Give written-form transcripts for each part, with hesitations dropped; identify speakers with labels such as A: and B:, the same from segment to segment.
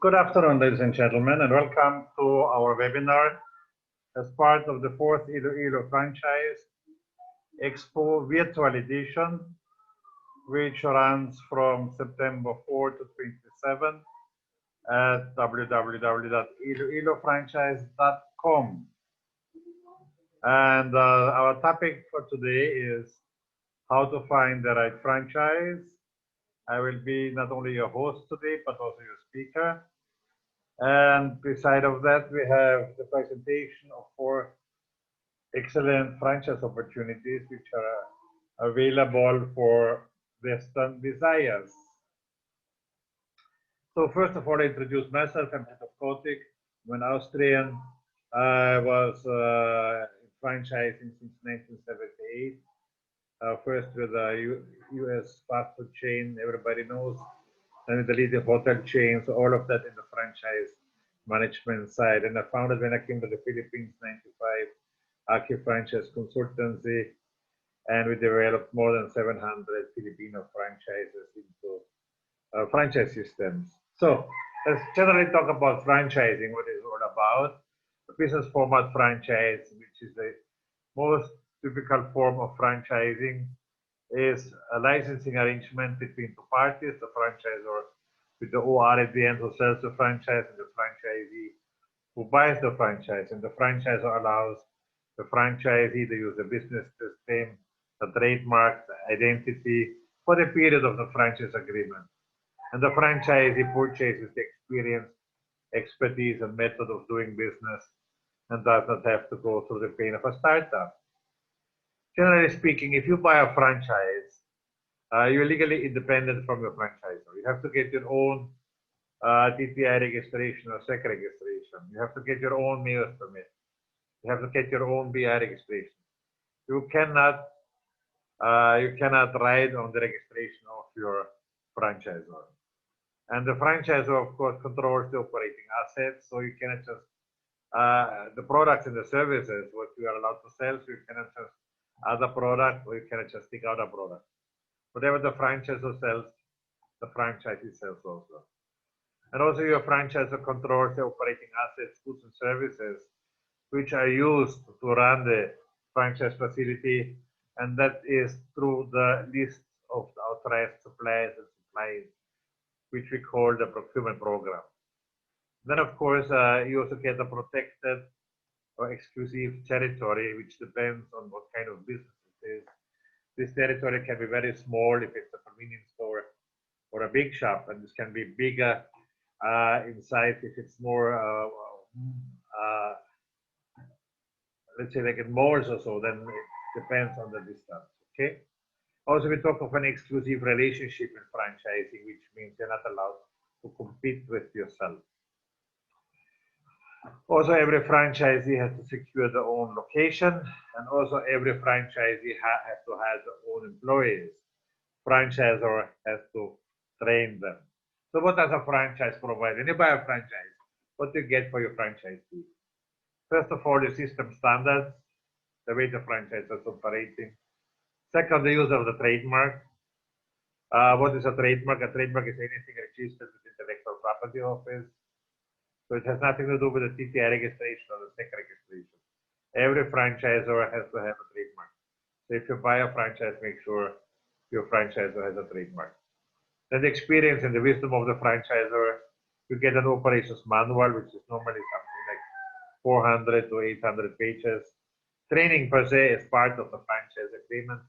A: Good afternoon, ladies and gentlemen, and welcome to our webinar as part of the fourth Iloilo franchise Expo virtual edition, which runs from September 4 to 27 at www.iloilofranchise.com. And our topic for today is how to find the right franchise. I will be not only your host today, but also your speaker. And beside of that, we have the presentation of 4 excellent franchise opportunities which are available for Western desires. So first of all, I introduce myself. I'm head of Kotik. I'm an Austrian. I was franchising since 1978. First with a US fast food chain, everybody knows. Then with the leading hotel chains, all of that in the franchise management side. And I founded, when I came to the Philippines, 95, Aki Franchise Consultancy, and we developed more than 700 Filipino franchises into franchise systems. So let's generally talk about franchising, what it's all about. The business format franchise, which is the most typical form of franchising, is a licensing arrangement between 2 parties, the franchisor with the OR at the end who sells the franchise, and the franchisee who buys the franchise. And the franchisor allows the franchisee to use the business system, the trademark, the identity for the period of the franchise agreement. And the franchisee purchases the experience, expertise, and method of doing business and does not have to go through the pain of a startup. Generally speaking, if you buy a franchise, you're legally independent from your franchisor. You have to get your own TTI registration or SEC registration. You have to get your own mayor's permit. You have to get your own BI registration. You cannot ride on the registration of your franchisor. And the franchisor, of course, controls the operating assets, so you cannot just the products and the services what you are allowed to sell. So you cannot just add a product, or you cannot just take out a product. Whatever the franchisor sells, the franchisee sells also. And also your franchisor controls the operating assets, goods and services, which are used to run the franchise facility, and that is through the list of the authorized suppliers and suppliers, which we call the procurement program. Then, of course, you also get a protected or exclusive territory, which depends on what kind of business it is. This territory can be very small if it's a convenience store or a big shop, and this can be bigger in size if it's more, let's say like in malls or so, then it depends on the distance, okay? Also, we talk of an exclusive relationship in franchising, which means you're not allowed to compete with yourself. Also, every franchisee has to secure their own location, and also every franchisee has to have their own employees. Franchisor has to train them. So what does a franchise provide? When you buy a franchise, what do you get for your franchise fee? First of all, the system standards, the way the franchise is operating. Second, the use of the trademark. What is a trademark? A trademark is anything registered with the Intellectual Property Office. So it has nothing to do with the TTI registration or the SEC registration. Every franchisor has to have a trademark. So if you buy a franchise, make sure your franchisor has a trademark. Then the experience and the wisdom of the franchisor, you get an operations manual, which is normally something like 400 to 800 pages. Training per se is part of the franchise agreement.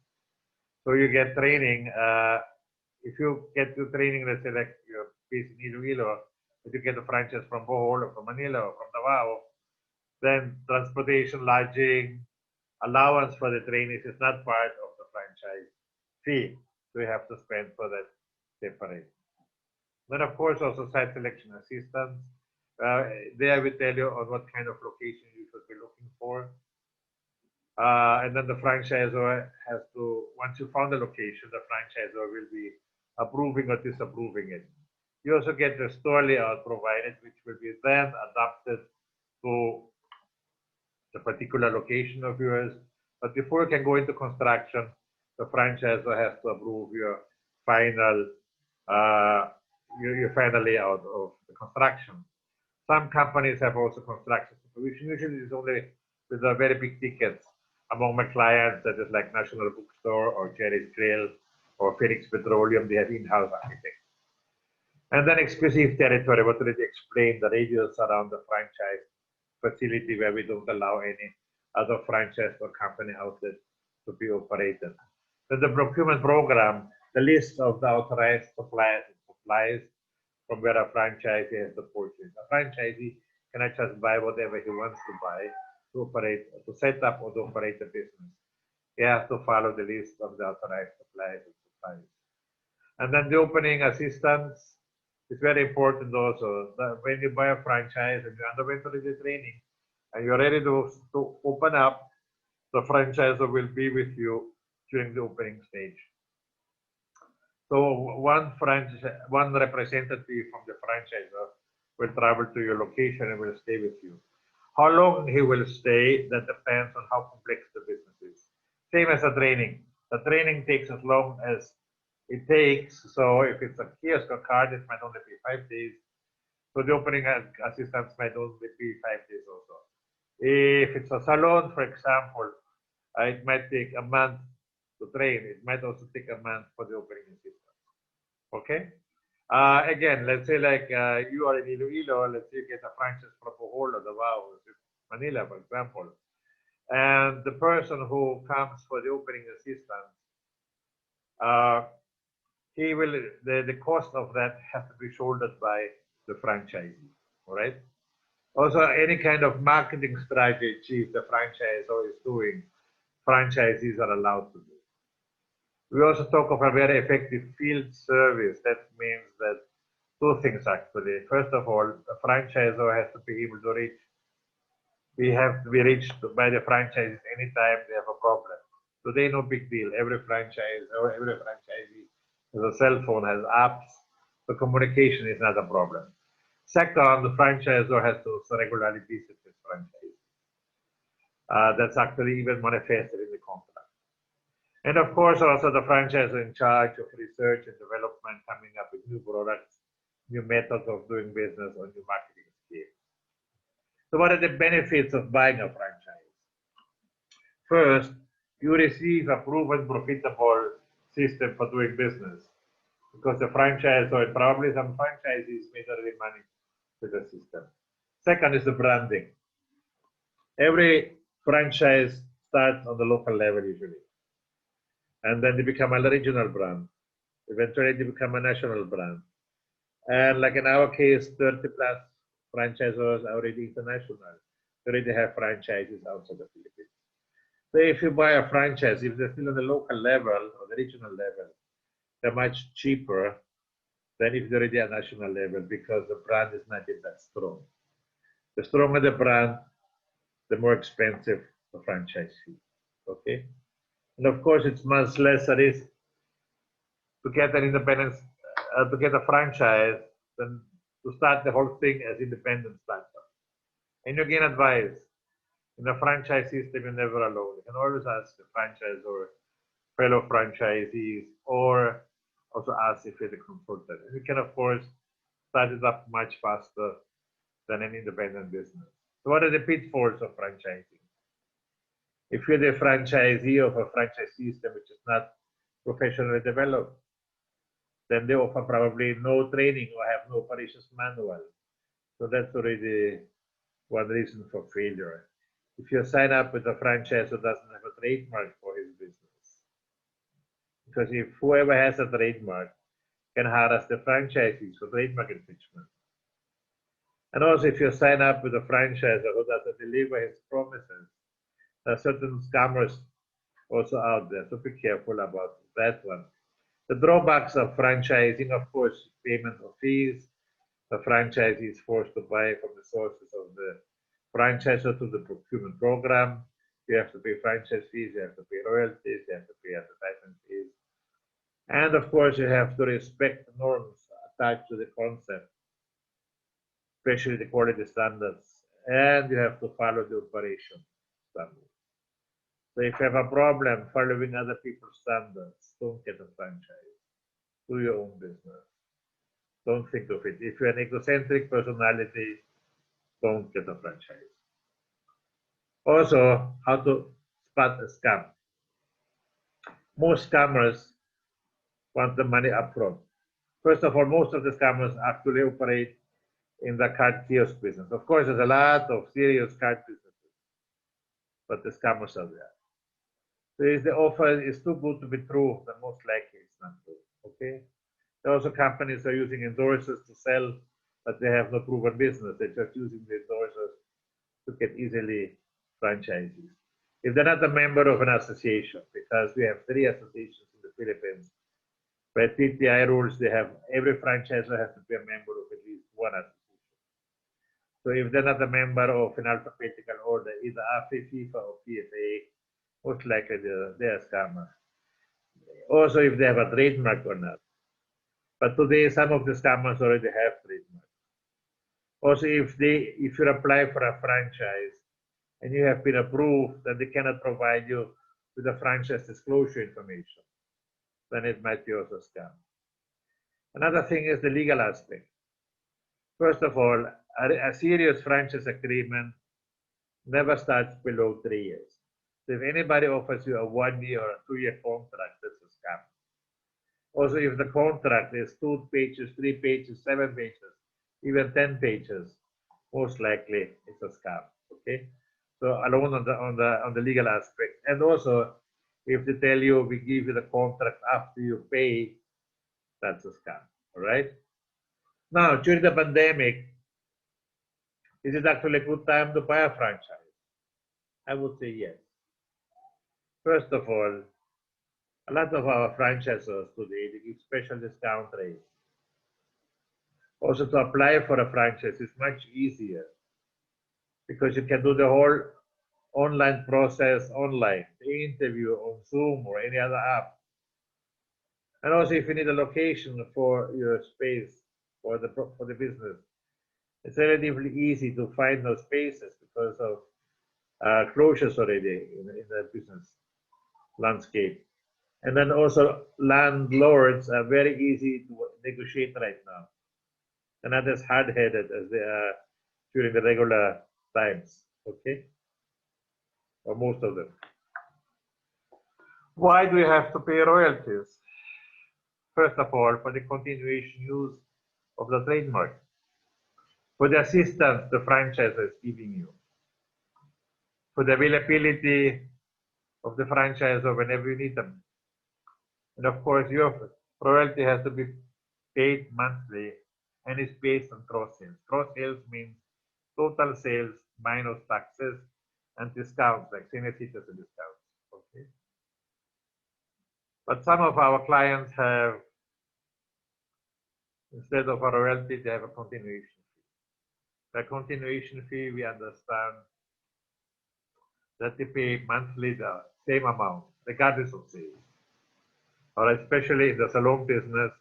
A: So you get training. If you get to training, let's say like you're based in Iloilo, if you get a franchise from Bohol or from Manila or from Davao, then transportation, lodging, allowance for the trainees is not part of the franchise fee. So you have to spend for that separate. Then, of course, also site selection assistance. There I will tell you on what kind of location you should be looking for. And then the franchisor has to, once you found the location, the franchisor will be approving or disapproving it. You also get the store layout provided, which will be then adapted to the particular location of yours. But before you can go into construction, the franchisor has to approve your final your final layout of the construction. Some companies have also construction supervision. Usually, it's only with the very big tickets. Among my clients, that is like National Bookstore or Jerry's Grill or Phoenix Petroleum, they have in-house architects. And then exclusive territory, what already explained, the radius around the franchise facility where we don't allow any other franchise or company outlet to be operated. Then the procurement program, the list of the authorized supplies from where a franchisee has to purchase. A franchisee cannot just buy whatever he wants to buy to operate, to set up or to operate a business. He has to follow the list of the authorized suppliers and suppliers. And then the opening assistance is very important also. When you buy a franchise and you underwent already training and you're ready to open up, the franchisor will be with you during the opening stage. So one representative from the franchisor will travel to your location and will stay with you. How long he will stay, that depends on how complex the business is. Same as the training. The training takes as long as it takes. So if it's a kiosk or card, it might only be 5 days. So the opening assistance might only be 5 days also. If it's a salon, for example, it might take a month to train. It might also take a month for the opening assistance. Okay? Again, let's say like you are in Iloilo, let's say you get a franchise from Bohol, Davao, Manila, for example. And the person who comes for the opening assistance, he will the cost of that has to be shouldered by the franchisee. All right. Also, any kind of marketing strategy the franchisor is doing, franchisees are allowed to do. We also talk of a very effective field service. That means that two things actually. First of all, the franchisor has to be able to reach. We have to be reached by the franchises anytime they have a problem. Today, no big deal. Every franchise or every franchisee has a cell phone, has apps. So communication is not a problem. Second, the franchisor has to regularly visit his franchise. That's actually even manifested in the contract. And of course, also the franchisor in charge of research and development, coming up with new products, new methods of doing business, or new marketing schemes. So what are the benefits of buying a franchise? First, you receive a proven profitable system for doing business because the franchise or probably some franchisees made already money with the system. Second is the branding. Every franchise starts on the local level usually, and then they become a regional brand. Eventually, they become a national brand. And like in our case, 30 plus franchisors are already international. They already have franchises outside the Philippines. So if you buy a franchise, if they're still on the local level or the regional level, they're much cheaper than if they're already at national level because the brand is not yet that strong. The stronger the brand, the more expensive the franchise fee. Okay? And of course, it's much less risk to get an independent, to get a franchise than to start the whole thing as independent startup. And you gain advice. In a franchise system, you're never alone. You can always ask the franchise or fellow franchisees, or also ask if you're the consultant. And you can, of course, start it up much faster than an independent business. So what are the pitfalls of franchising? If you're the franchisee of a franchise system which is not professionally developed, then they offer probably no training or have no operations manual. So that's already one reason for failure. If you sign up with a franchise who doesn't have a trademark for his business, because if whoever has a trademark can harass the franchisees for trademark infringement. And also, if you sign up with a franchisor who doesn't deliver his promises, there are certain scammers also out there, so be careful about that one. The drawbacks of franchising, of course, payment of fees. The franchisee is forced to buy from the sources of the franchisor through the procurement program. You have to pay franchise fees, you have to pay royalties, you have to pay advertisement fees. And of course, you have to respect the norms attached to the concept, especially the quality standards, and you have to follow the operation standards. So if you have a problem following other people's standards, don't get a franchise. Do your own business. Don't think of it. If you're an egocentric personality, don't get a franchise. Also, how to spot a scam. Most scammers want the money upfront. First of all, most of the scammers actually operate in the card kiosk business. Of course, there's a lot of serious card businesses, but the scammers are there. So if the offer is too good to be true, then most likely it's not true. Okay. There are also companies are using endorsers to sell, but they have no proven business. They're just using the endorsers to get easily franchises. If they're not a member of an association, because we have 3 associations in the Philippines, by TTI rules, they have every franchisor has to be a member of at least 1 association. So if they're not a member of an alphabetical order, either AFI, FIFA, or PFA, most likely they're a scammer. Also, if they have a trademark or not. But today, some of the scammers already have trademarks. Also, if you apply for a franchise and you have been approved, then they cannot provide you with the franchise disclosure information, then it might be also a scam. Another thing is the legal aspect. First of all, a serious franchise agreement never starts below 3 years. So if anybody offers you a 1-year or a 2-year contract, that's a scam. Also, if the contract is 2 pages, 3 pages, 7 pages, even 10 pages, most likely it's a scam. Okay, so alone on the legal aspect, and also if they tell you we give you the contract after you pay, that's a scam. All right. Now, during the pandemic, is it actually a good time to buy a franchise? I would say yes. First of all, a lot of our franchisors today, they give special discount rates. Also, to apply for a franchise is much easier because you can do the whole online process online, the interview on Zoom or any other app. And also, if you need a location for your space for the business, it's relatively easy to find those spaces because of closures already in the business landscape. And then also, landlords are very easy to negotiate right now. They're not as hard-headed as they are during the regular times, okay? Or most of them. Why do we have to pay royalties? First of all, for the continuation use of the trademark, for the assistance the franchisor is giving you, for the availability of the franchisor whenever you need them. And of course, your royalty has to be paid monthly and is based on gross sales. Gross sales means total sales minus taxes and discounts, like senior citizen discounts. Okay. But some of our clients have, instead of a royalty, they have a continuation fee. The continuation fee, we understand that they pay monthly the same amount, regardless of sales. Or especially in the salon business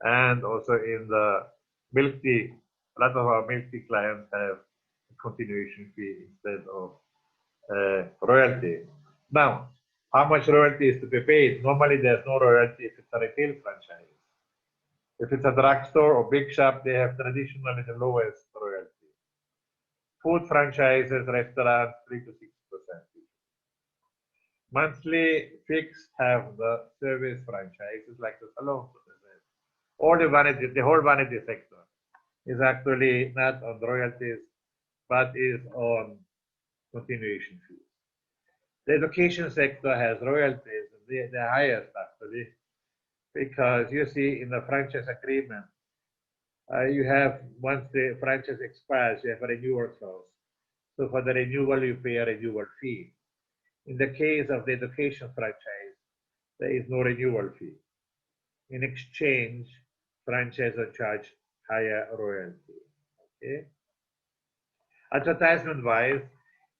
A: and also in the milk tea. A lot of our milk tea clients have a continuation fee instead of royalty. Now, how much royalty is to be paid? Normally, there's no royalty if it's a retail franchise. If it's a drugstore or big shop, they have traditionally the lowest royalty. Food franchises, restaurants, 3 to 6%. Monthly fixed have the service franchises like the salon. All the whole vanity sector is actually not on royalties, but is on continuation fees. The education sector has royalties, the highest actually, because you see in the franchise agreement, you have, once the franchise expires, you have a renewal clause. So for the renewal, you pay a renewal fee. In the case of the education franchise, there is no renewal fee. In exchange, franchisor charge higher royalty. Okay. Advertisement-wise,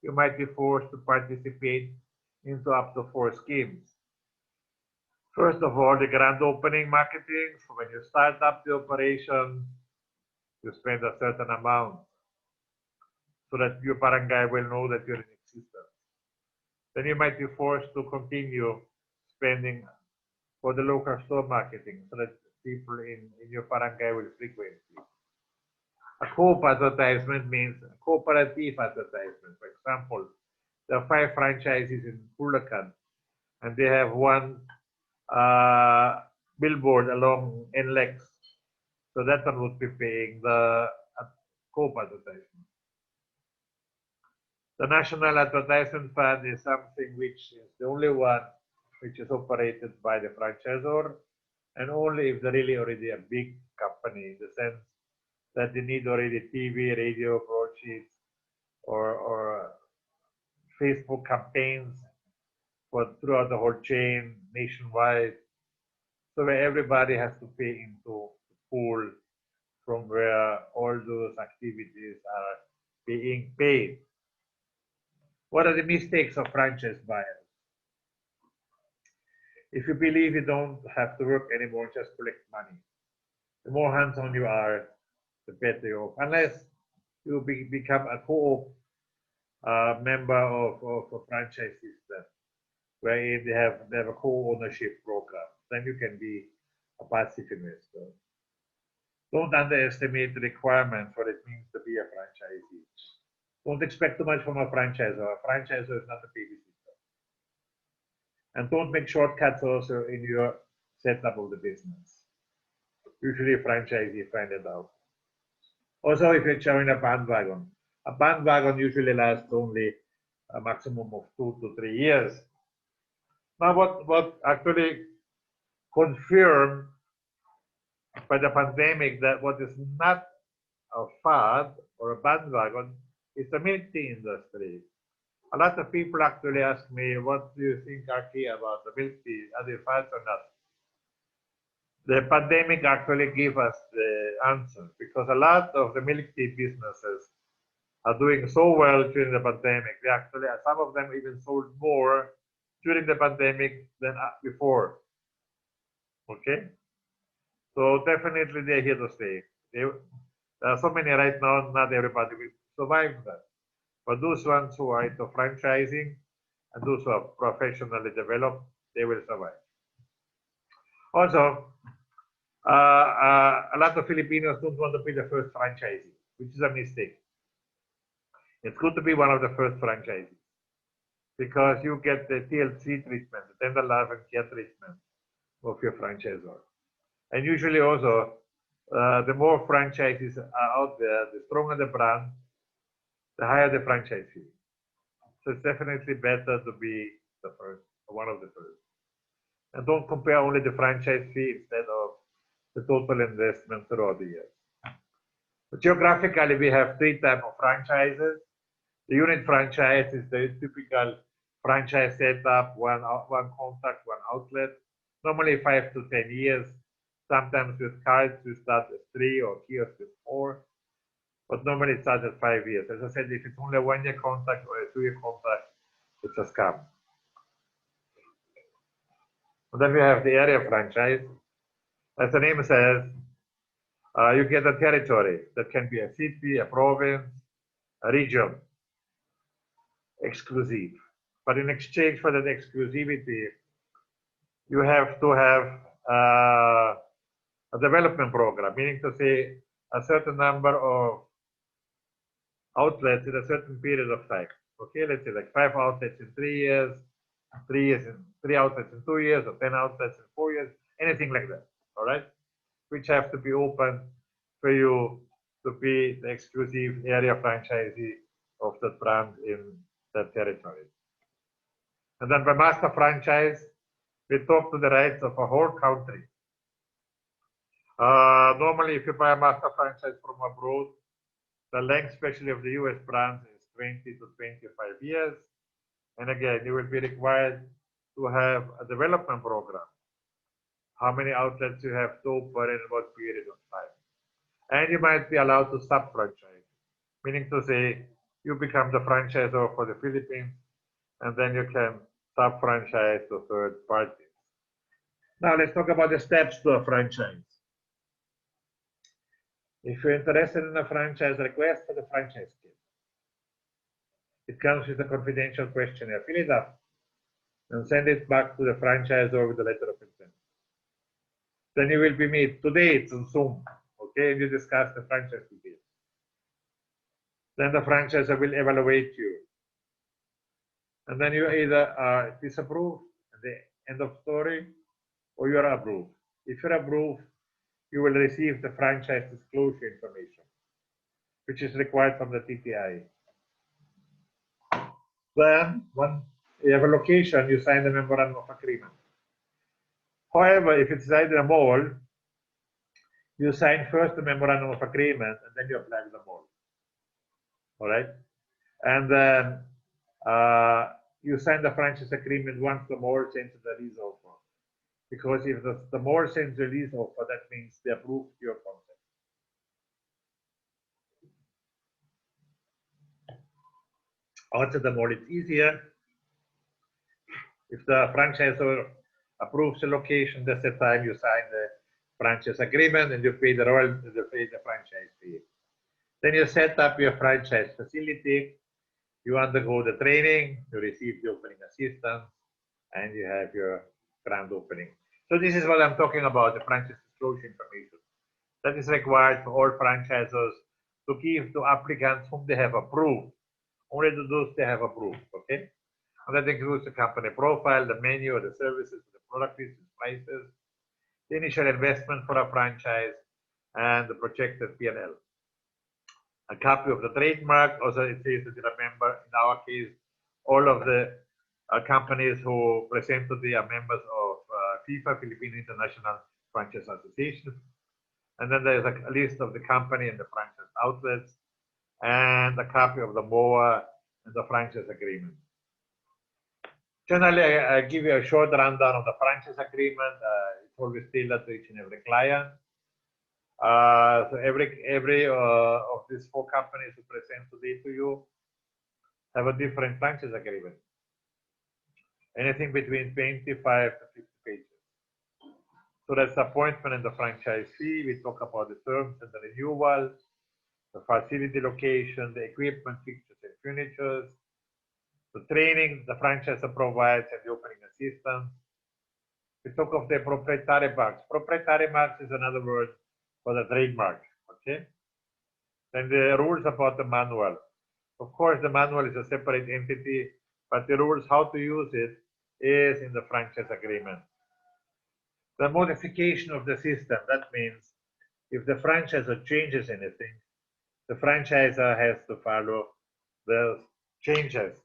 A: you might be forced to participate into up to 4 schemes. First of all, the grand opening marketing. So when you start up the operation, you spend a certain amount so that your barangay will know that you're in existence. Then you might be forced to continue spending for the local store marketing so that people in your barangay will frequent you. A co-op advertisement means a cooperative advertisement. For example, there are 5 franchises in Bulacan and they have one billboard along NLEX. So that one would be paying the co-op advertisement. The National Advertisement Fund is something which is the only one which is operated by the franchisor and only if they're really already a big company in the sense that they need already TV, radio, broadsheets, or Facebook campaigns for throughout the whole chain nationwide. So where everybody has to pay into the pool from where all those activities are being paid. What are the mistakes of franchise buyers? If you believe you don't have to work anymore, just collect money. The more hands-on you are, the better you are. Unless you become a co-op member of a franchise system, where they have a co-ownership program, then you can be a passive investor. Don't underestimate the requirements, what it means to be a franchisee. Don't expect too much from a franchisor. A franchisor is not a babysitter. And don't make shortcuts also in your setup of the business. Usually a franchisee find it out. Also, if you're showing a bandwagon usually lasts only a maximum of 2 to 3 years. Now, what actually confirmed by the pandemic that what is not a fad or a bandwagon is the milk tea industry. A lot of people actually ask me, what do you think, Aki, about the milk tea? Are they fads or not? The pandemic actually gave us the answer because a lot of the milk tea businesses are doing so well during the pandemic. They actually, some of them even sold more during the pandemic than before. Okay? So definitely they're here to stay. There are so many right now, not everybody will survive that. But those ones who are into franchising and those who are professionally developed, they will survive. Also, a lot of Filipinos don't want to be the first franchisee, which is a mistake. It's good to be one of the first franchisees because you get the TLC treatment, the tender love and care treatment of your franchisor. And usually also, the more franchises are out there, the stronger the brand, the higher the franchise fee. So it's definitely better to be the first, one of the first. And don't compare only the franchise fee instead of the total investment throughout the years. But geographically, we have 3 types of franchises. The unit franchise is the typical franchise setup, one contact, one outlet, normally 5 to 10 years. Sometimes with cards, we start at 3 or kiosks with 4. But normally it starts at 5 years. As I said, if it's only a 1 year contract or a 2 year contract, it's a scam. And then we have the area franchise. As the name says, you get a territory that can be a city, a province, a region, exclusive. But in exchange for that exclusivity, you have to have a development program, meaning to say a certain number of outlets in a certain period of time. Okay, let's say like 5 outlets in 3 years, 3 outlets in 2 years, or 10 outlets in 4 years, anything like that. All right, which have to be open for you to be the exclusive area franchisee of that brand in that territory. And then by master franchise, we talk to the rights of a whole country. Normally, if you buy a master franchise from abroad, the length, especially of the US brands, is 20 to 25 years. And again, you will be required to have a development program. How many outlets you have to open in what period of time. And you might be allowed to sub-franchise, meaning to say you become the franchisor for the Philippines, and then you can sub-franchise to third parties. Now let's talk about the steps to a franchise. If you're interested in a franchise, request for the franchise kit. It comes with a confidential questionnaire. Fill it up and send it back to the franchisor with a letter of intent. Then you will be meet. Today it's on Zoom, okay? And you discuss the franchise details. Then the franchisor will evaluate you. And then you either disapprove at the end of story, or you're approved. If you're approved, you will receive the franchise disclosure information, which is required from the TTI. Then, when you have a location, you sign the memorandum of agreement. However, if it's inside a mall, you sign first the memorandum of agreement and then you apply to the mall. All right? And then you sign the franchise agreement once the mall sends the lease offer. Because if the mall sends the lease offer, that means they approve your concept. Outside the mall, it's easier. If the franchisor approves the location, that's the time you sign the franchise agreement and you pay the royalty, you pay the franchise fee. Then you set up your franchise facility, you undergo the training, you receive the opening assistance, and you have your grand opening. So this is what I'm talking about, the franchise disclosure information. That is required for all franchisors to give to applicants whom they have approved. Only to those they have approved, okay? And that includes the company profile, the menu, the services, the product list, prices, the initial investment for a franchise, and the projected P&L. A copy of the trademark, also it says that, remember, in our case, all of the companies who present to are members of FIFA, Philippine International Franchise Association. And then there's a list of the company and the franchise outlets, and a copy of the MOA and the franchise agreement. Generally, I give you a short rundown of the franchise agreement. It's always tailored to each and every client. So every of these 4 companies who present today to you have a different franchise agreement. Anything between 25 to 50 pages. So that's the appointment and the franchise fee. We talk about the terms and the renewal, the facility location, the equipment, fixtures and furniture, the training the franchisor provides, and the opening assistance. We talk of the proprietary marks. Proprietary marks is another word for the trademark, okay? Then the rules about the manual. Of course, the manual is a separate entity, but the rules how to use it is in the franchise agreement. The modification of the system, that means if the franchisor changes anything, the franchisor has to follow the changes.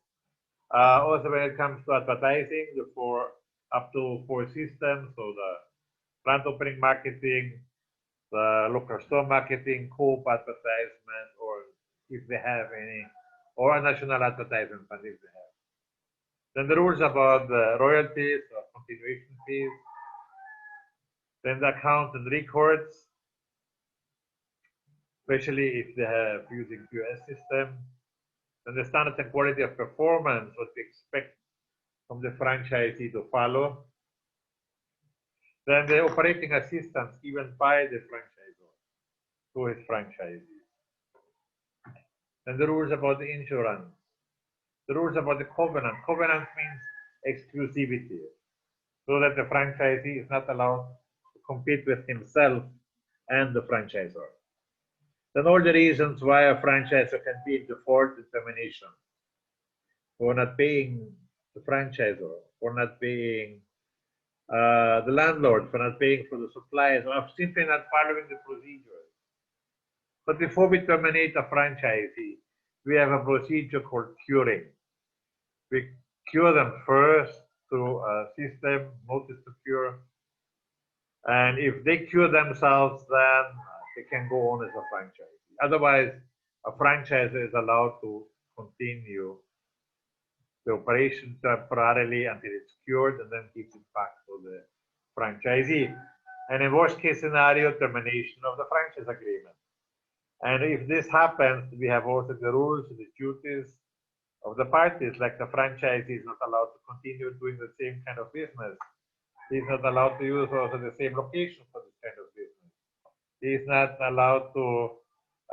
A: Also, when it comes to advertising, up to 4 systems, so the brand opening marketing, the local store marketing, co-op advertisement, or if they have any, or a national advertisement fund if they have. Then the rules about the royalties or continuation fees. Then the account and records, especially if they have using QS system. Then the standards and quality of performance, what we expect from the franchisee to follow. Then the operating assistance given by the franchisor to his franchisees. Then the rules about the insurance. The rules about the covenant. Covenant means exclusivity, so that the franchisee is not allowed to compete with himself and the franchisor. Then all the reasons why a franchisor can be in default determination for not paying the franchisor, for not paying the landlord, for not paying for the suppliers, or simply not following the procedures. But before we terminate a franchisee, we have a procedure called curing. We cure them first through a system, notice to cure. And if they cure themselves, then they can go on as a franchisee. Otherwise, a franchisor is allowed to continue the operation temporarily until it's cured and then gives it back to the franchisee. And in worst case scenario, termination of the franchise agreement. And if this happens, we have also the rules and the duties of the parties, like the franchisee is not allowed to continue doing the same kind of business He's not allowed to use also the same location for this kind of business. He's not allowed to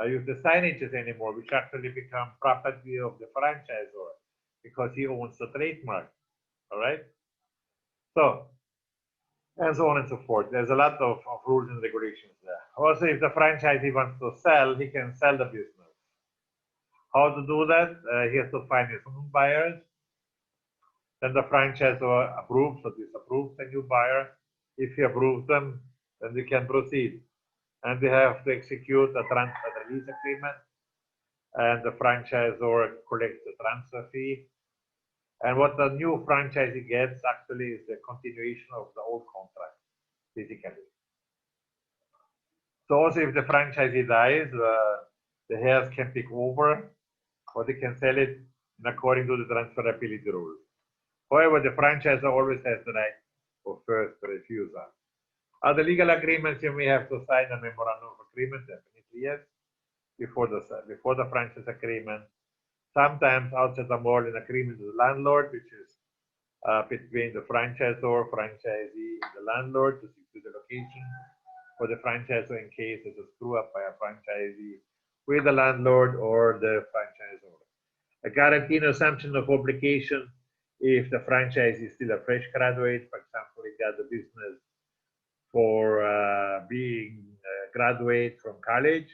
A: use the signages anymore, which actually become property of the franchisor because he owns the trademark. All right. So, and so on and so forth. There's a lot of rules and regulations there. Also, if the franchisee wants to sell, he can sell the business. How to do that? He has to find his own buyers. Then the franchisor approves or disapproves the new buyer. If he approves them, then we can proceed. And we have to execute a transfer release agreement. And the franchisor collects the transfer fee. And what the new franchisee gets actually is the continuation of the old contract, physically. So also if the franchisee dies, the heirs can take over or they can sell it according to the transferability rules. However, the franchisor always has the right of first refusal. Other legal agreements, you may have to sign a memorandum of agreement, definitely yes, before the franchise agreement. Sometimes outside the mall, an agreement with the landlord, which is between the franchisor, franchisee, and the landlord to secure the location for the franchisor in case there's a screw up by a franchisee with the landlord or the franchisor. A guarantee and assumption of obligation if the franchisee is still a fresh graduate. For example, he got the business for being a graduate from college,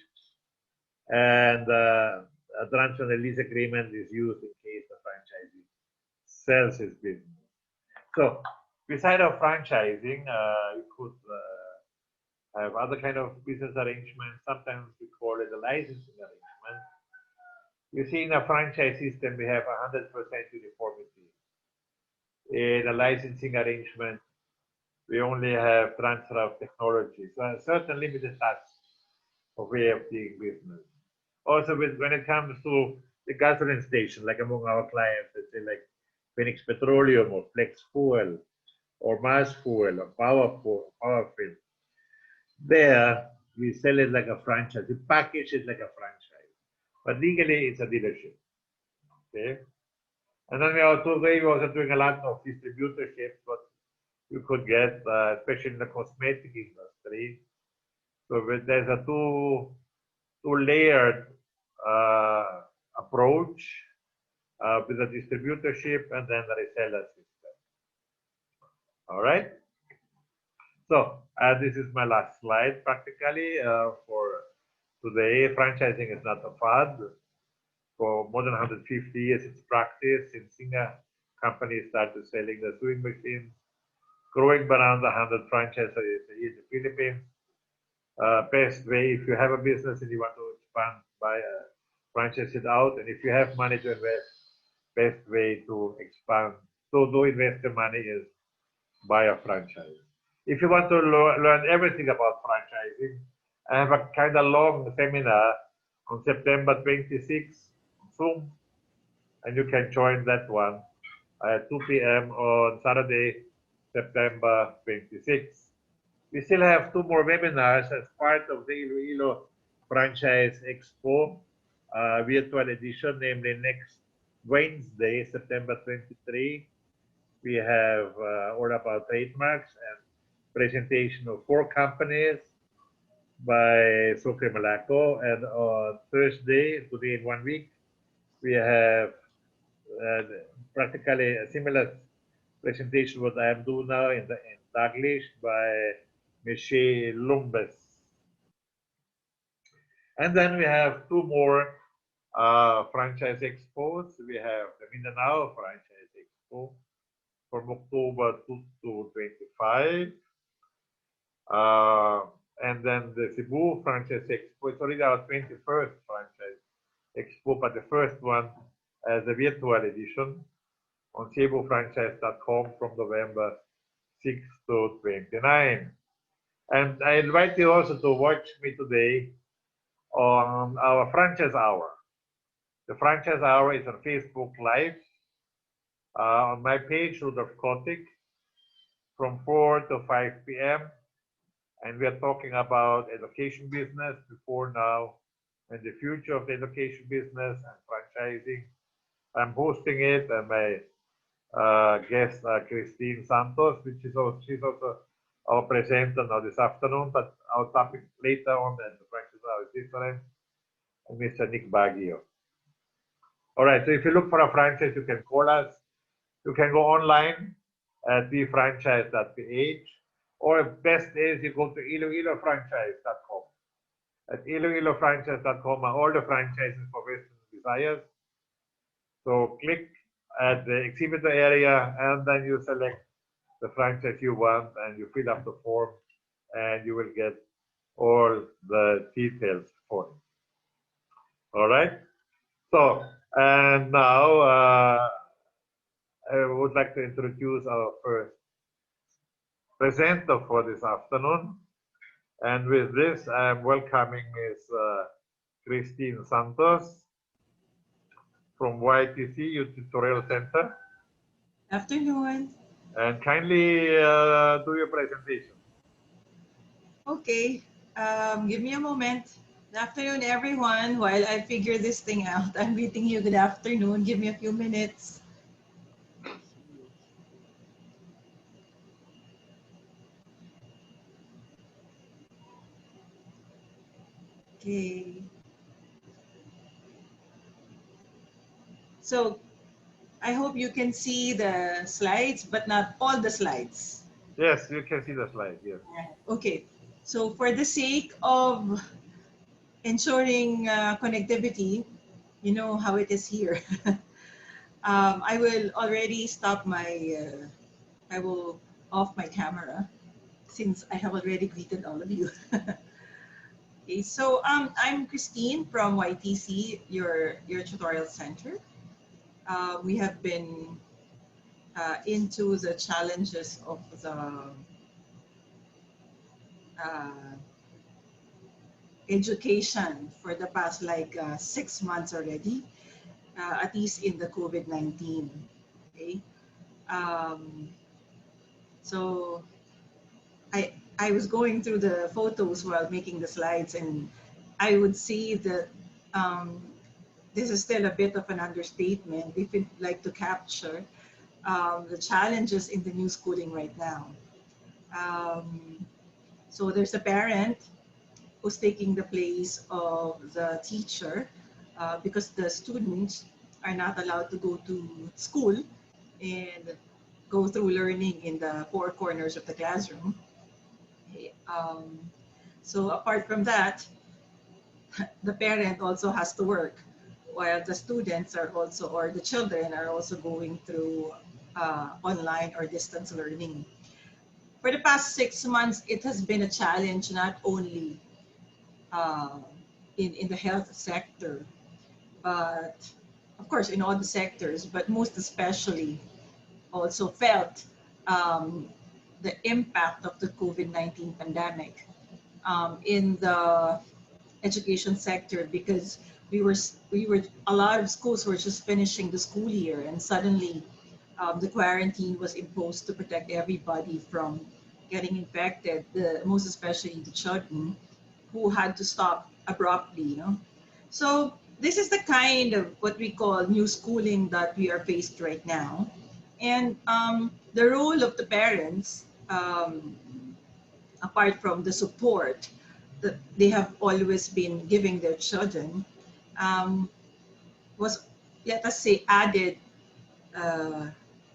A: and a transfer and lease agreement is used in case the franchisee sells his business. So, beside of franchising, you could have other kind of business arrangements. Sometimes we call it a licensing arrangement. You see, in a franchise system, we have 100% uniformity. In a licensing arrangement, we only have transfer of technology, so a certain limited touch of way of doing business. Also, when it comes to the gasoline station, like among our clients, let's say like Phoenix Petroleum or Flex Fuel or Mass Fuel or Power Fill, there we sell it like a franchise. We package it like a franchise, but legally it's a dealership. Okay, and then we are also doing a lot of distributorships, but you could get, especially in the cosmetic industry. So there's a two-layered approach with a distributorship and then the reseller system. All right. So this is my last slide practically for today. Franchising is not a fad. For more than 150 years, it's practice. In Singapore, companies started selling the sewing machines, growing around 100 franchises in the Philippines. Best way, if you have a business and you want to expand, buy a franchise it out. And if you have money to invest, best way to expand, so do invest the money is buy a franchise. If you want to learn everything about franchising, I have a kind of long seminar on September 26th on Zoom, and you can join that one at 2 p.m. on Saturday, September 26th. We still have 2 more webinars as part of the Iloilo Franchise Expo virtual edition, namely next Wednesday, September 23. We have all about trademarks and presentation of 4 companies by Sucre Malaco. And on Thursday, today in 1 week, we have practically a similar presentation what I am doing now in Taglish by Michelle Lumbes. And then we have 2 more franchise expos. We have the Mindanao Franchise Expo from October 2 to 25. And then the Cebu Franchise Expo. It's already our 21st Franchise Expo, but the first one as a virtual edition on cebufranchise.com from November 6 to 29. And I invite you also to watch me today on our franchise hour. The franchise hour is on Facebook Live on my page, Rudolph Kotick, from 4 to 5 p.m. And we are talking about education business before now and the future of the education business and franchising. I'm hosting it, and my guest, Christine Santos, she's also our presenter now this afternoon, but our topic later on at the franchise is different, and Mr. Nick Baguio. All right, so if you look for a franchise, you can call us. You can go online at thefranchise.ph, or best is you go to iloilofranchise.com. At iloilofranchise.com are all the franchises for Western Visayas. So click at the exhibitor area, and then you select the franchise you want, and you fill up the form, and you will get all the details for it. All right. So, and now I would like to introduce our first presenter for this afternoon. And with this, I'm welcoming Ms. Christine Santos from YTC Youth Tutorial Center.
B: Afternoon.
A: And kindly do your presentation.
B: Okay, give me a moment. Good afternoon, everyone. While I figure this thing out, I'm greeting you. Good afternoon. Give me a few minutes. Okay. So I hope you can see the slides, but not all the slides.
A: Yes, you can see the slide. Yes.
B: Okay. So for the sake of ensuring connectivity, you know how it is here. I will already stop my, I will off my camera since I have already greeted all of you. Okay, so I'm Christine from YTC, your tutorial center. We have been into the challenges of the uh, education for the past like 6 months already, at least in the COVID-19. Okay, um, so I was going through the photos while making the slides, and I would see that um, this is still a bit of an understatement if you'd like to capture the challenges in the new schooling right now. Um, so there's a parent who's taking the place of the teacher because the students are not allowed to go to school and go through learning in the four corners of the classroom. Okay, so apart from that, the parent also has to work while the students are also, or the children are also going through online or distance learning. For the past 6 months, it has been a challenge not only uh, in the health sector, but of course in all the sectors, but most especially also felt um, the impact of the COVID-19 pandemic in the education sector, because we were a lot of schools were just finishing the school year, and suddenly the quarantine was imposed to protect everybody from getting infected, most especially the children who had to stop abruptly, you know. So this is the kind of what we call new schooling that we are faced right now. And the role of the parents, apart from the support that they have always been giving their children, um, was, let us say, added uh,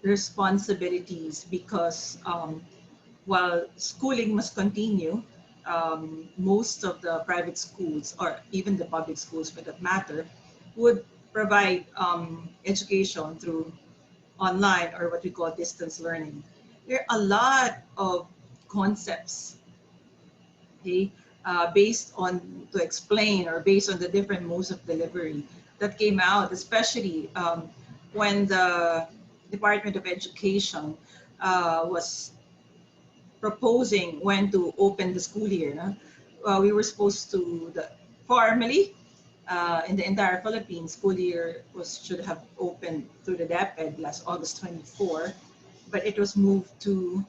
B: responsibilities, because while schooling must continue, most of the private schools, or even the public schools for that matter, would provide education through online, or what we call distance learning. There are a lot of concepts, okay, based on, to explain, or based on the different modes of delivery that came out, especially when the Department of Education was proposing when to open the school year. No? We were supposed to, formally, in the entire Philippines, school year should have opened through the DepEd last August 24, but it was moved to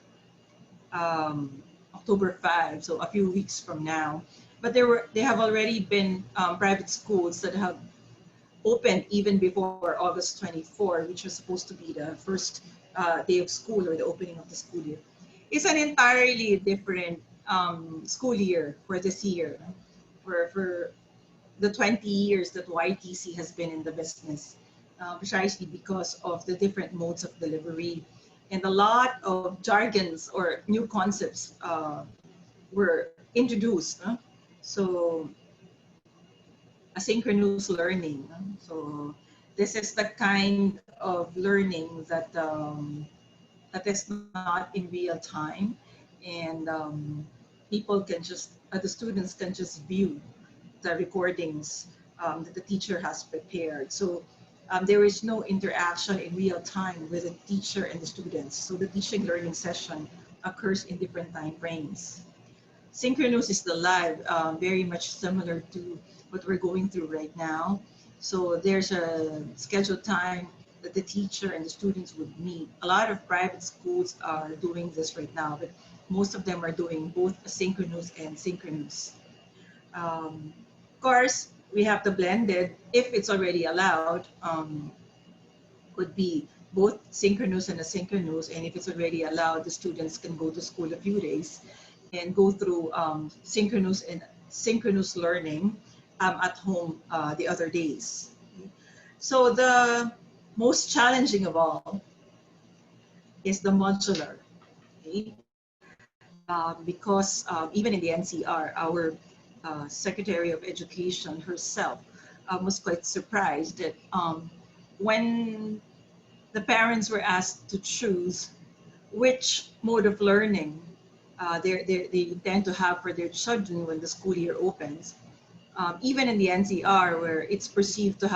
B: October 5, so a few weeks from now. But they have already been private schools that have opened even before August 24, which was supposed to be the first day of school or the opening of the school year. It's an entirely different school year for this year, for the 20 years that YTC has been in the business, precisely because of the different modes of delivery and a lot of jargons or new concepts were introduced. So asynchronous learning. So this is the kind of learning that is not in real time, and people can just the students can just view the recordings that the teacher has prepared. So there is no interaction in real time with the teacher and the students. So the teaching learning session occurs in different time frames. Synchronous is the live, very much similar to what we're going through right now. So there's a scheduled time that the teacher and the students would meet. A lot of private schools are doing this right now, but most of them are doing both asynchronous and synchronous. Of course, we have the blended, if it's already allowed, could be both synchronous and asynchronous. And if it's already allowed, the students can go to school a few days and go through synchronous and synchronous learning at home the other days. So the most challenging of all is the modular. Okay? Because even in the NCR, our Secretary of Education herself was quite surprised that when the parents were asked to choose which mode of learning they intend to have for their children when the school year opens. Even in the NCR, where it's perceived to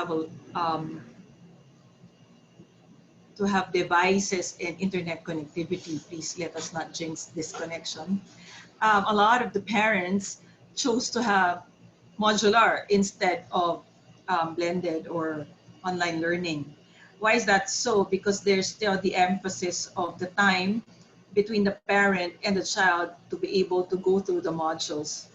B: have devices and internet connectivity, please let us not jinx this connection. A lot of the parents chose to have modular instead of blended or online learning. Why is that so? Because there's still the emphasis of the time between the parent and the child to be able to go through the modules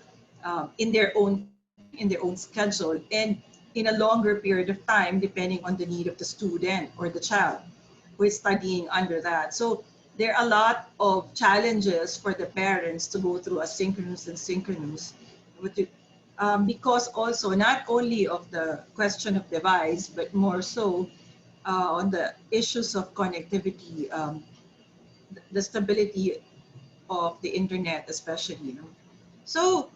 B: in their own time, in their own schedule, and in a longer period of time, depending on the need of the student or the child who is studying under that. So there are a lot of challenges for the parents to go through asynchronous and synchronous, because also not only of the question of device, but more so on the issues of connectivity, the stability of the internet, especially. So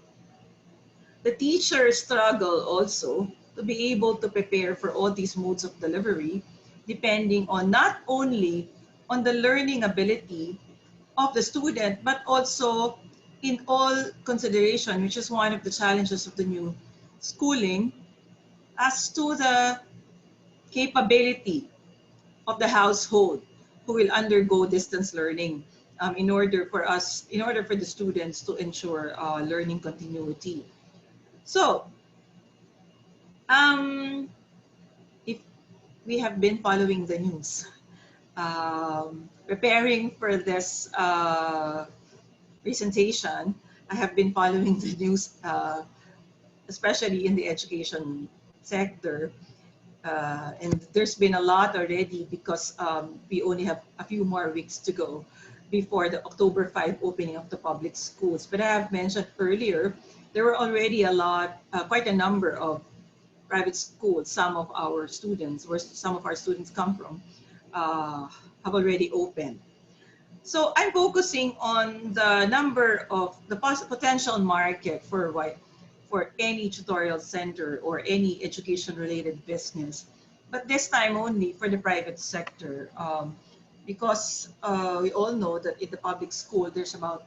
B: the teachers struggle also to be able to prepare for all these modes of delivery, depending on not only on the learning ability of the student, but also in all consideration, which is one of the challenges of the new schooling, as to the capability of the household who will undergo distance learning in order for the students to ensure learning continuity. So, um, if we have been following the news, preparing for this presentation, I have been following the news, especially in the education sector. And there's been a lot already because we only have a few more weeks to go before the October 5 opening of the public schools. But I have mentioned earlier, there were already quite a number of private schools, where some of our students come from, have already opened. So I'm focusing on the number of the potential market for any tutorial center or any education related business, but this time only for the private sector, because we all know that in the public school there's about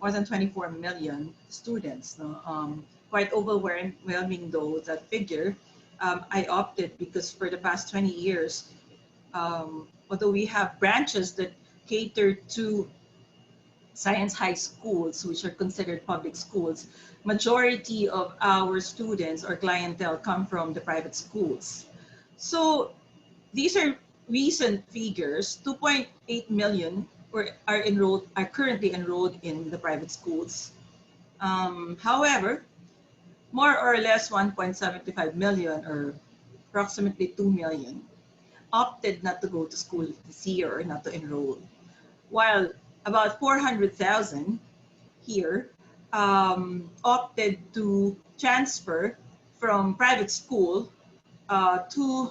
B: more than 24 million students. No? Quite overwhelming though that figure. I opted because for the past 20 years, although we have branches that cater to science high schools, which are considered public schools, majority of our students or clientele come from the private schools. So these are recent figures. 2.8 million are currently enrolled in the private schools. However, more or less 1.75 million or approximately 2 million opted not to go to school this year or not to enroll, while about 400,000 here opted to transfer from private school to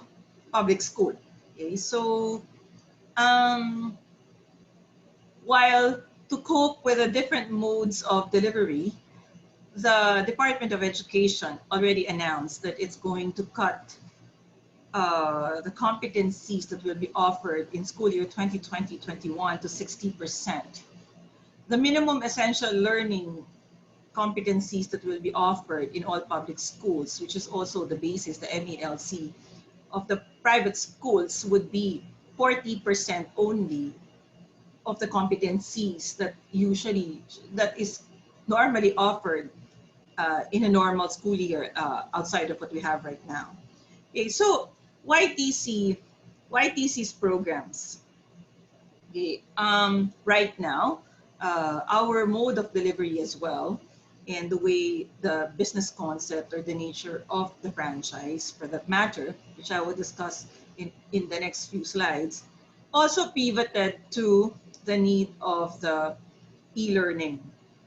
B: public school. Okay, so um, while to cope with the different modes of delivery, the Department of Education already announced that it's going to cut the competencies that will be offered in school year 2020-21 to 60%. The minimum essential learning competencies that will be offered in all public schools, which is also the basis, the MELC, of the private schools would be 40% only of the competencies that is normally offered in a normal school year outside of what we have right now. Okay, so YTC's programs. Okay, right now, our mode of delivery as well, and the way the business concept or the nature of the franchise, for that matter, which I will discuss in the next few slides, also pivoted to the need of the e-learning.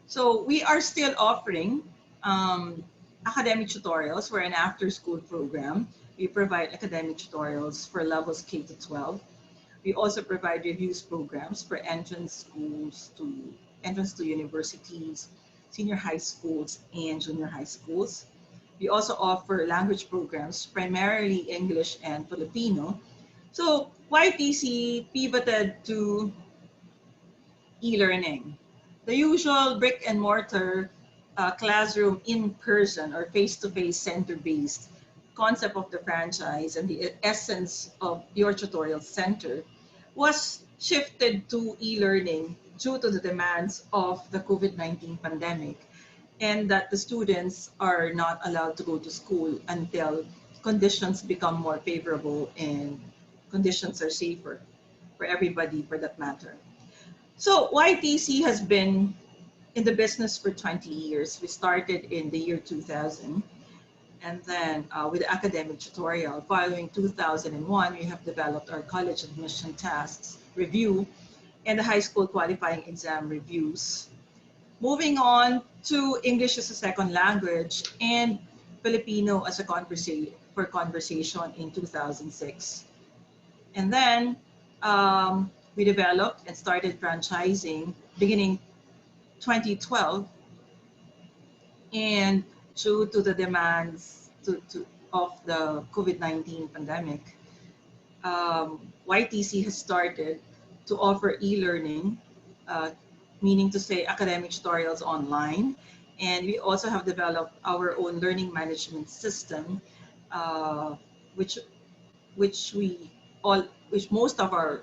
B: So we are still offering academic tutorials. We're an after-school program. We provide academic tutorials for levels K to 12. We also provide reviews programs for entrance to universities, senior high schools, and junior high schools. We also offer language programs, primarily English and Filipino. So YTC pivoted to e-learning. The usual brick and mortar classroom in person or face-to-face center-based concept of the franchise and the essence of your tutorial center was shifted to e-learning due to the demands of the COVID-19 pandemic, and that the students are not allowed to go to school until conditions become more favorable and conditions are safer for everybody, for that matter. So YTC has been in the business for 20 years. We started in the year 2000, and then with the academic tutorial. Following 2001, we have developed our college admission tasks review and the high school qualifying exam reviews. Moving on to English as a second language and Filipino as a conversation in 2006. And then we developed and started franchising beginning 2012, and due to the demands of the COVID-19 pandemic, YTC has started to offer e-learning, meaning to say academic tutorials online. And we also have developed our own learning management system, which most of our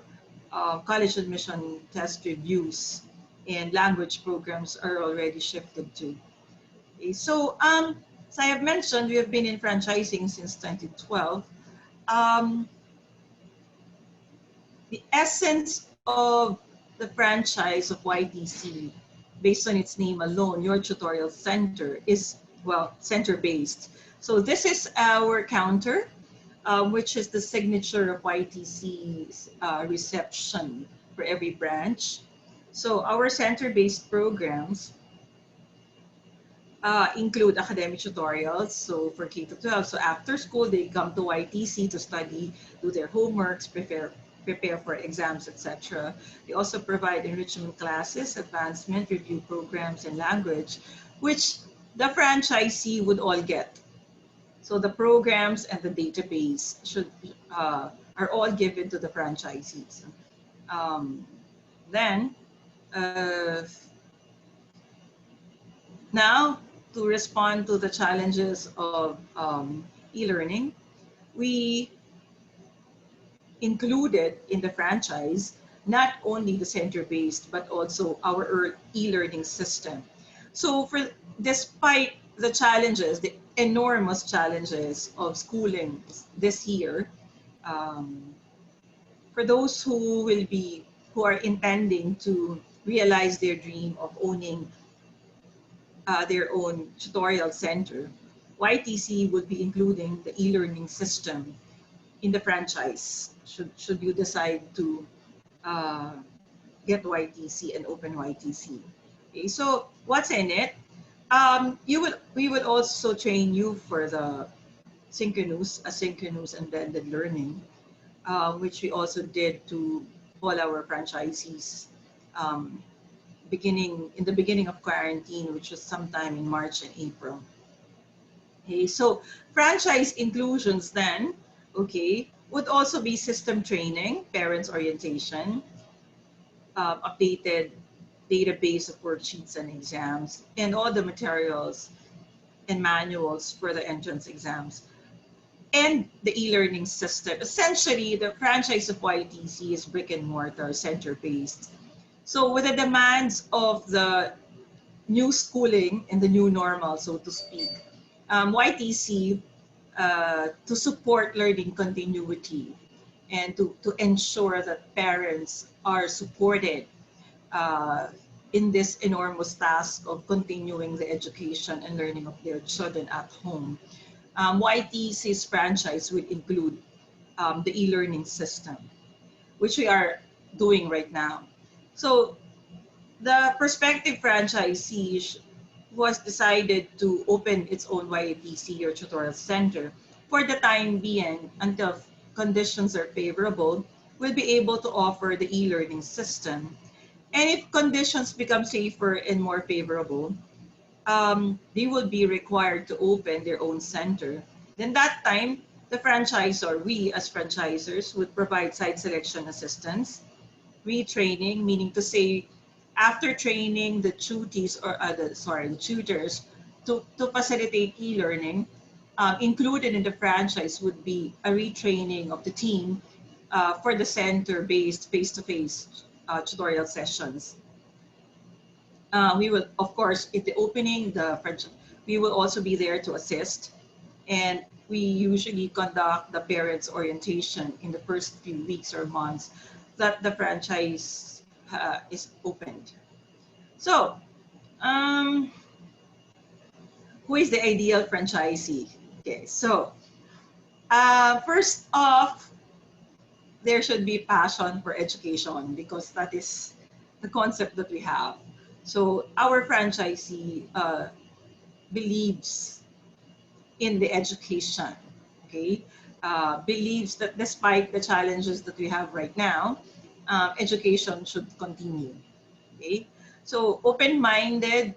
B: college admission test reviews and language programs are already shifted to. Okay, so as I have mentioned, we have been in franchising since 2012. The essence of the franchise of YTC, based on its name alone, Your Tutorial Center, is, well, center-based. So this is our counter, which is the signature of YTC's reception for every branch. So our center-based programs include academic tutorials. So for K to 12, so after school, they come to YTC to study, do their homeworks, prepare for exams, etc. They also provide enrichment classes, advancement, review programs, and language, which the franchisee would all get. So the programs and the database are all given to the franchisees. Then, now to respond to the challenges of e-learning, we included in the franchise not only the center-based but also our e-learning system. So despite the challenges, the enormous challenges of schooling this year, for those who are intending to realize their dream of owning their own tutorial center, YTC would be including the e-learning system in the franchise, should you decide to uh, get YTC and open YTC. Okay, so what's in it? We will also train you for the synchronous, asynchronous, and blended learning, which we also did to all our franchisees, um, beginning in the beginning of quarantine, which was sometime in March and April. Okay, so franchise inclusions then, okay, would also be system training, parents orientation, updated database of worksheets and exams, and all the materials and manuals for the entrance exams, and the e-learning system. Essentially, the franchise of YTC is brick and mortar, center-based. So with the demands of the new schooling and the new normal, so to speak, YTC, to support learning continuity and to ensure that parents are supported uh, in this enormous task of continuing the education and learning of their children at home. YTC's franchise would include the e-learning system, which we are doing right now. So the prospective franchisee was decided to open its own YTC or tutorial center for the time being until conditions are favorable. Will be able to offer the e-learning system, and if conditions become safer and more favorable, they will be required to open their own center. Then that time, the franchisor, we as franchisors, would provide site selection assistance, retraining, meaning to say, after training the tutees or the tutors to facilitate e-learning, included in the franchise would be a retraining of the team for the center-based face-to-face tutorial sessions. We will, of course, at the opening, we will also be there to assist. And we usually conduct the parents orientation in the first few weeks or months that the franchise is opened. So, um, who is the ideal franchisee? Okay, so first off, there should be passion for education because that is the concept that we have. So our franchisee believes in the education, okay? Believes that despite the challenges that we have right now, education should continue, okay? So open-minded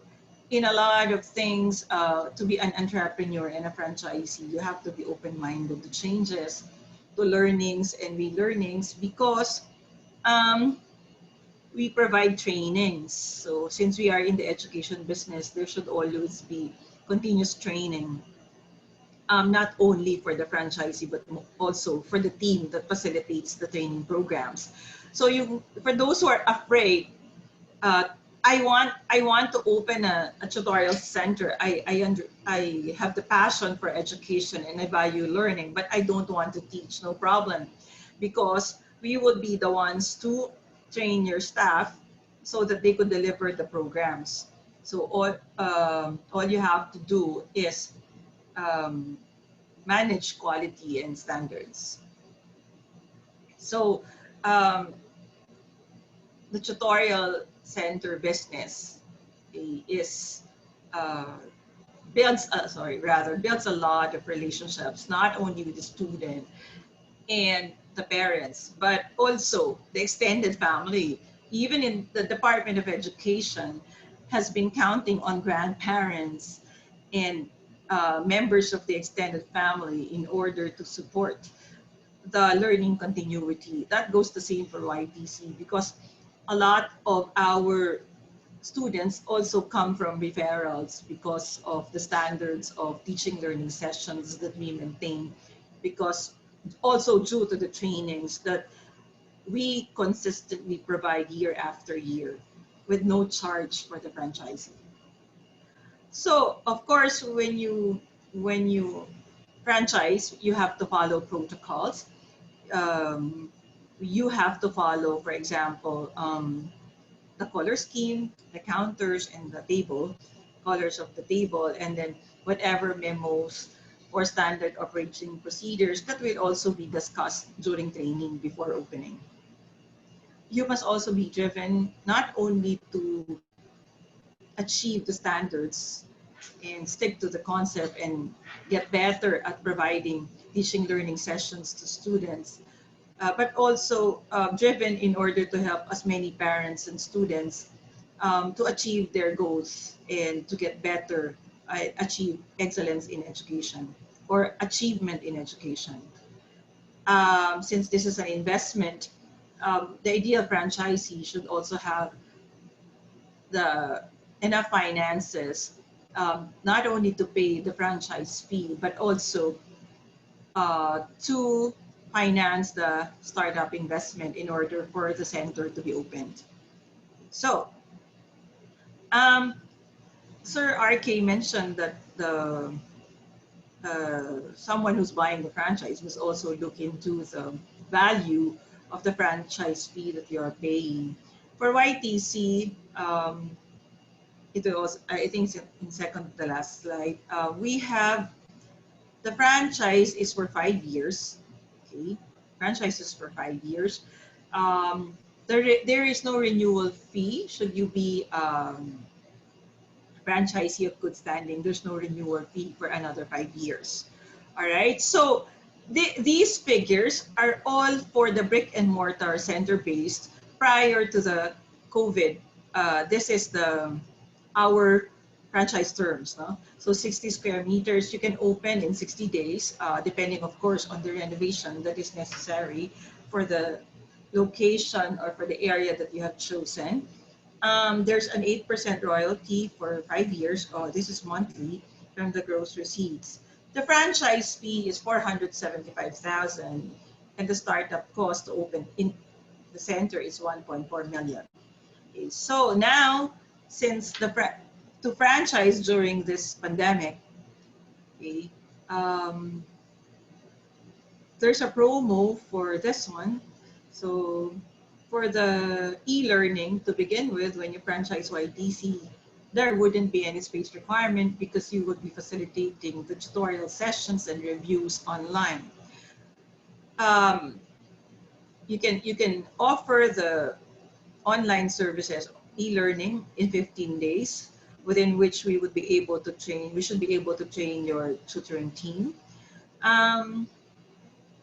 B: in a lot of things. To be an entrepreneur and a franchisee, you have to be open-minded to changes, to learnings and relearnings, because um, we provide trainings. So since we are in the education business, there should always be continuous training, not only for the franchisee, but also for the team that facilitates the training programs. So for those who are afraid, uh, I want to open a tutorial center. I have the passion for education and I value learning, but I don't want to teach. No problem, because we would be the ones to train your staff so that they could deliver the programs. So all you have to do is um, manage quality and standards. So um, the tutorial center business is uh, builds a lot of relationships, not only with the student and the parents, but also the extended family. Even in the Department of Education has been counting on grandparents and members of the extended family in order to support the learning continuity. That goes the same for YTC, because a lot of our students also come from referrals because of the standards of teaching learning sessions that we maintain, because also due to the trainings that we consistently provide year after year with no charge for the franchisee. So of course, when you franchise, you have to follow protocols. um, you have to follow, for example, the color scheme, the counters, and the table, colors of the table, and then whatever memos or standard operating procedures that will also be discussed during training before opening. You must also be driven not only to achieve the standards and stick to the concept and get better at providing teaching learning sessions to students, but also driven in order to help as many parents and students to achieve their goals and to get better, achieve excellence in education or achievement in education. Since this is an investment, the ideal franchisee should also have the enough finances, not only to pay the franchise fee, but also to finance the startup investment in order for the center to be opened. So, um, Sir RK mentioned that the someone who's buying the franchise must also look into the value of the franchise fee that you are paying. For YTC, it was, I think, in second to the last slide. We have the franchise is for 5 years. Okay, franchise is for 5 years. There is no renewal fee should you be franchisee of good standing. There's no renewal fee for another 5 years. All right. So these figures are all for the brick and mortar center based prior to the COVID. This is the our franchise terms. No? So 60 square meters you can open in 60 days, depending, of course, on the renovation that is necessary for the location or for the area that you have chosen. There's an 8% royalty for 5 years. Oh, this is monthly from the gross receipts. The franchise fee is 475,000, and the startup cost to open in the center is 1.4 million. Okay, so now, since to franchise during this pandemic, okay, um, there's a promo for this one. So for the e-learning to begin with, when you franchise YTC, there wouldn't be any space requirement because you would be facilitating the tutorial sessions and reviews online. Um, you can offer the online services e-learning in 15 days, within which we should be able to train your tutoring team. Um,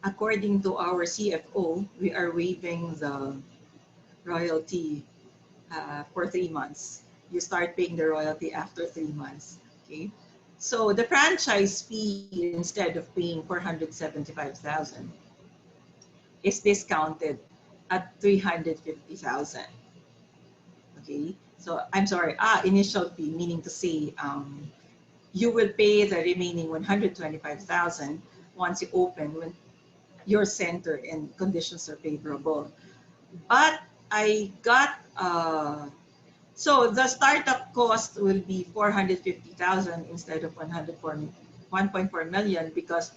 B: According to our CFO, we are waiving the royalty for 3 months. You start paying the royalty after 3 months. Okay. So the franchise fee, instead of paying 475,000, is discounted at 350,000. Okay. So I'm sorry. Initial fee, meaning to say you will pay the remaining 125,000 once you open when your center and conditions are favorable. But I got so the startup cost will be 450,000 instead of 1.4 million, because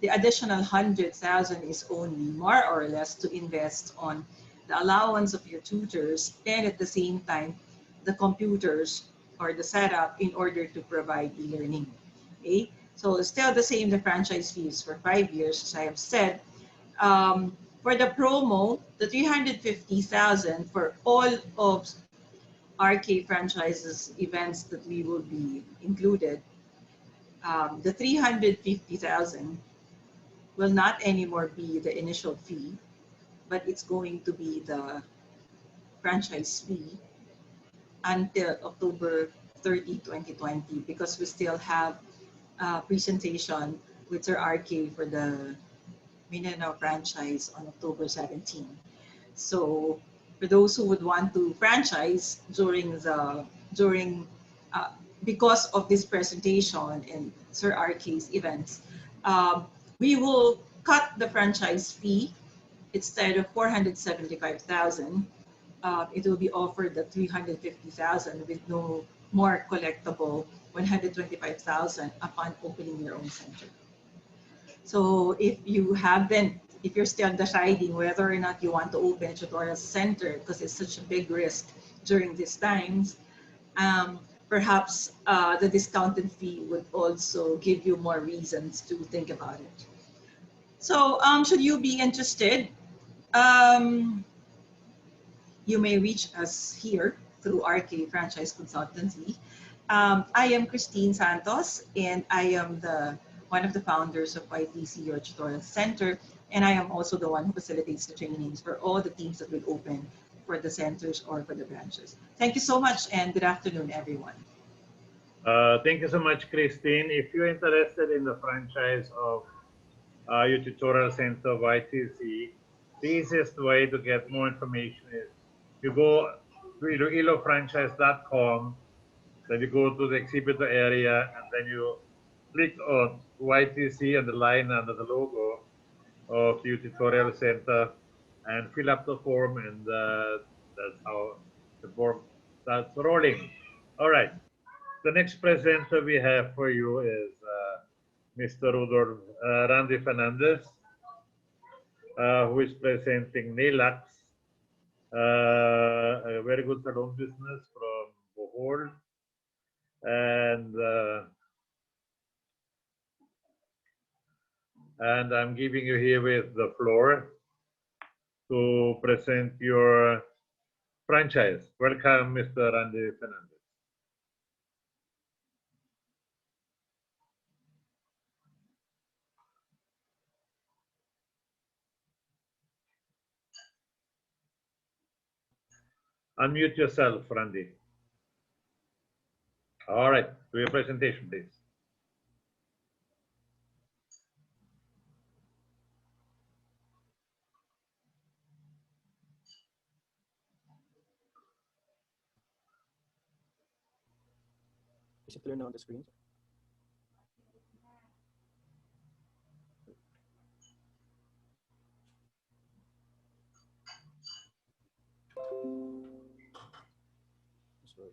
B: the additional 100,000 is only more or less to invest on the allowance of your tutors, and at the same time the computers or the setup in order to provide e-learning. Okay, so still the same, the franchise fees for 5 years, as I have said. For the promo, the 350,000 for all of RK franchises events that we will be included, the 350,000 will not anymore be the initial fee, but it's going to be the franchise fee until October 30, 2020, because we still have a presentation with Sir RK for the Mindanao franchise on October 17. So for those who would want to franchise during because of this presentation and Sir RK's events, we will cut the franchise fee. Instead of 475,000, it will be offered at 350,000 with no more collectible 125,000 upon opening your own center. So if you're still deciding whether or not you want to open a tutorial center because it's such a big risk during these times, perhaps the discounted fee would also give you more reasons to think about it. So, should you be interested, um, you may reach us here through RK Franchise Consultancy. I am Christine Santos, and I am the one of the founders of YTC, your tutorial center, and I am also the one who facilitates the trainings for all the teams that will open for the centers or for the branches. Thank you so much, and good afternoon, everyone.
A: Thank you so much, Christine. If you're interested in the franchise of your tutorial center YTC, the easiest way to get more information is you go to ilofranchise.com, then you go to the exhibitor area, and then you click on YTC and the line under the logo of your tutorial center and fill up the form, and that's how the form starts rolling. All right. The next presenter we have for you is Mr. Rudolph Randy Fernandez, who is presenting NELAX, a very good salon business from Bohol. And I'm giving you here with the floor to present your franchise. Welcome, Mr. Randy Fernandez. Unmute yourself, Randy. All right, do your presentation, please.
C: Is it clear now on the screen? Sorry.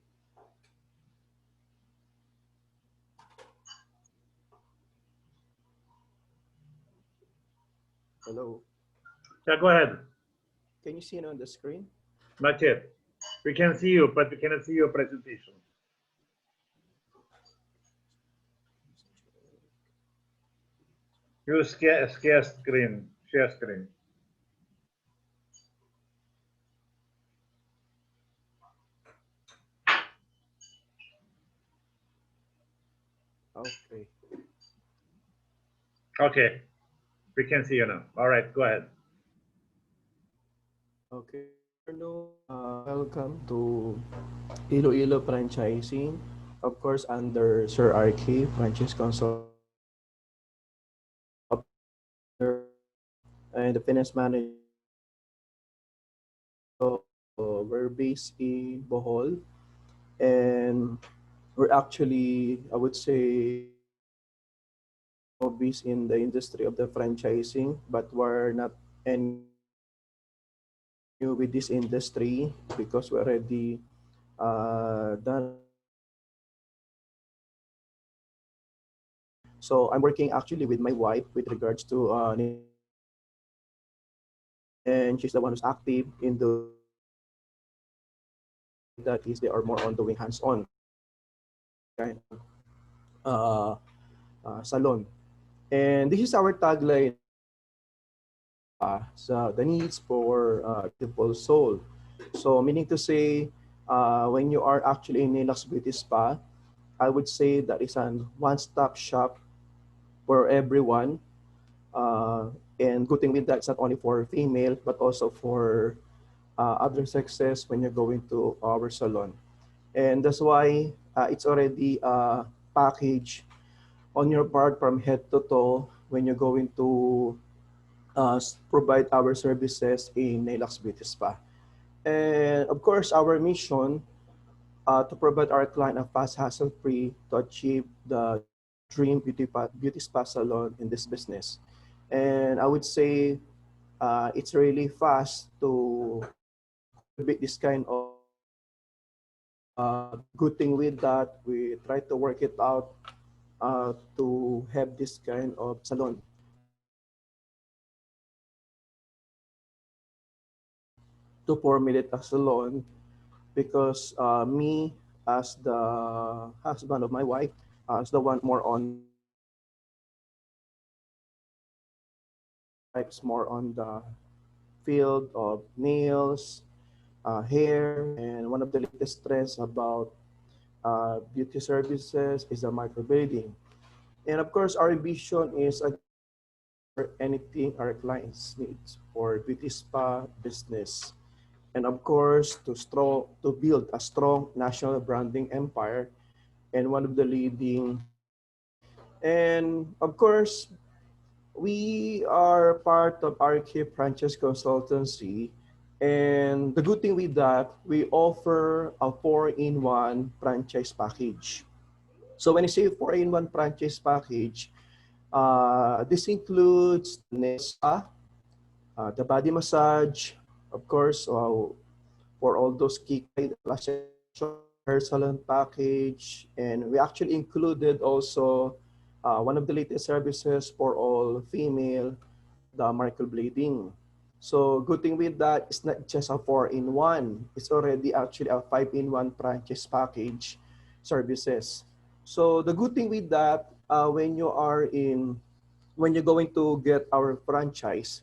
C: Hello.
A: Yeah, go ahead.
C: Can you see it on the screen?
A: Not yet. We can see you, but we cannot see your presentation. Use share screen. Share screen.
C: Okay.
A: Okay, we can see you now. All right, go ahead.
C: Okay. Afternoon. Welcome to Iloilo Franchising. Of course, under Sir RK, Franchise Consult, and the finance manager. So, we're based in Bohol, and we're actually, I would say, hobbies in the industry of the franchising, but we're not any new with this industry because we already done. So I'm working actually with my wife with regards to and she's the one who's active in the that is they are more on doing hands-on kind of salon. And this is our tagline, so the needs for beautiful soul. So meaning to say, when you are actually in Nilax Beauty Spa, I would say that is a one-stop shop for everyone. Uh, and good thing with that, it's not only for female, but also for other sexes when you're going to our salon. And that's why it's already a package on your part from head to toe when you're going to provide our services in Nailux Beauty Spa. And of course, our mission to provide our client a fast, hassle-free to achieve the dream beauty spa salon in this business. And I would say it's really fast to cultivate this kind of good thing with that. We try to work it out to have this kind of salon. To formulate a salon because me as the husband of my wife, as the one more on the wife's more on the field of nails, hair, and one of the latest trends about beauty services is the microblading. And of course, our vision is again to cover anything our clients needs for beauty spa business. And of course, to build a strong national branding empire and one of the leading. And of course, we are part of RK Franchise Consultancy. And the good thing with that, we offer a 4-in-1 franchise package. So when I say 4-in-1 franchise package, this includes the nail spa, the body massage, of course, for all those key as I mentioned, hair salon package, and we actually included also one of the latest services for all female, the microblading. So good thing with that, it's not just a 4-in-1. It's already actually a 5-in-1 franchise package services. So the good thing with that, when you're going to get our franchise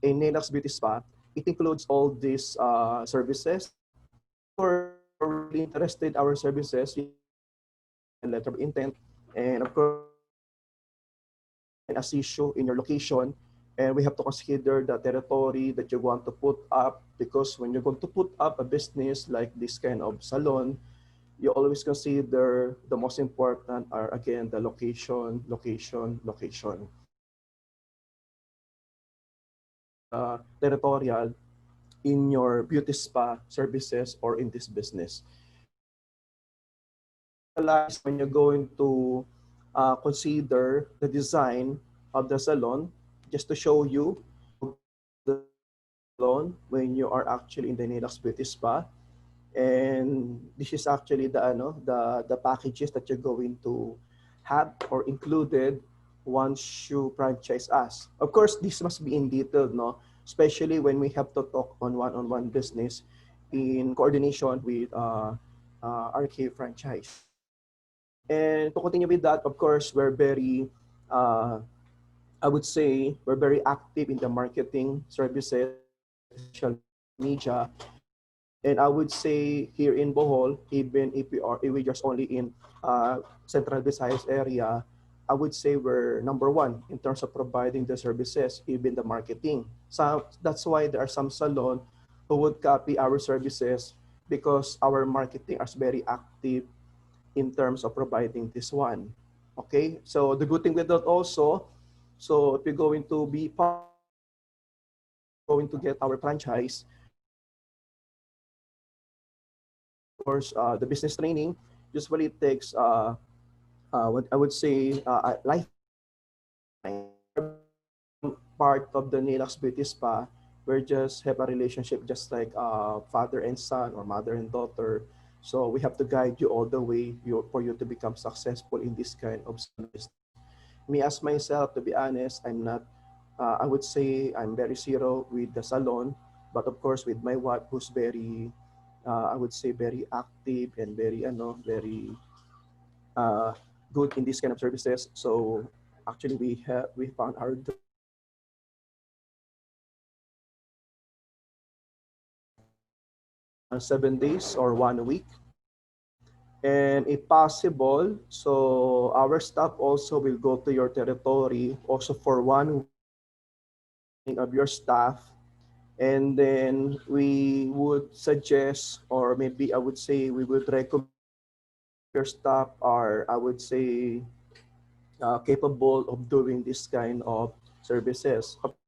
C: in Nailaks Beauty Spa, it includes all these services. Of course, if you're really interested in our services, you have to provide a letter of intent. And of course, we can assist you in your location. And we have to consider the territory that you want to put up, because when you're going to put up a business like this kind of salon, you always consider the most important are again the location, location, location. Territorial in your beauty spa services or in this business. And you have to realize when you're going to consider the design of the salon, just to show you how big is the salon when you are actually in the Nilax Beauty Spa. And this is actually the packages that you're going to have or included once you franchise us. Of course, this must be in detail, no? Especially when we have to talk on one business in coordination with RK franchise. And to continue with that, of course, uh, I would say, we're very active in the marketing services like social media. And I would say here in Bohol, even if we just only in Central Visayas area, I would say we're number one in terms of providing the services, even the marketing. So that's why there are some salon who would copy our services because our marketing is very active in terms of providing this one. Okay, so the good thing with that also, so if you're going to be part of this or if you're going to get our franchise, of course, the business training usually takes what I would say a lifetime. And for become part of the Nilax Beauty Spa, we just have a relationship just like father and son or mother and daughter. So we have to guide you all the way for you to become successful in this kind of salon business. Me as myself, to be honest, I'm not, I would say I'm very zero with the salon, but of course with my wife who's very, I would say very active and very uh, good in this kind of services. So actually we found our dream within 7 days or 1 week. And if possible, so our staff also will go to your territory also for 1 week training of your staff. And then we would suggest, or maybe I would say we would recommend if your staff are, I would say, capable of doing this kind of services. Of course,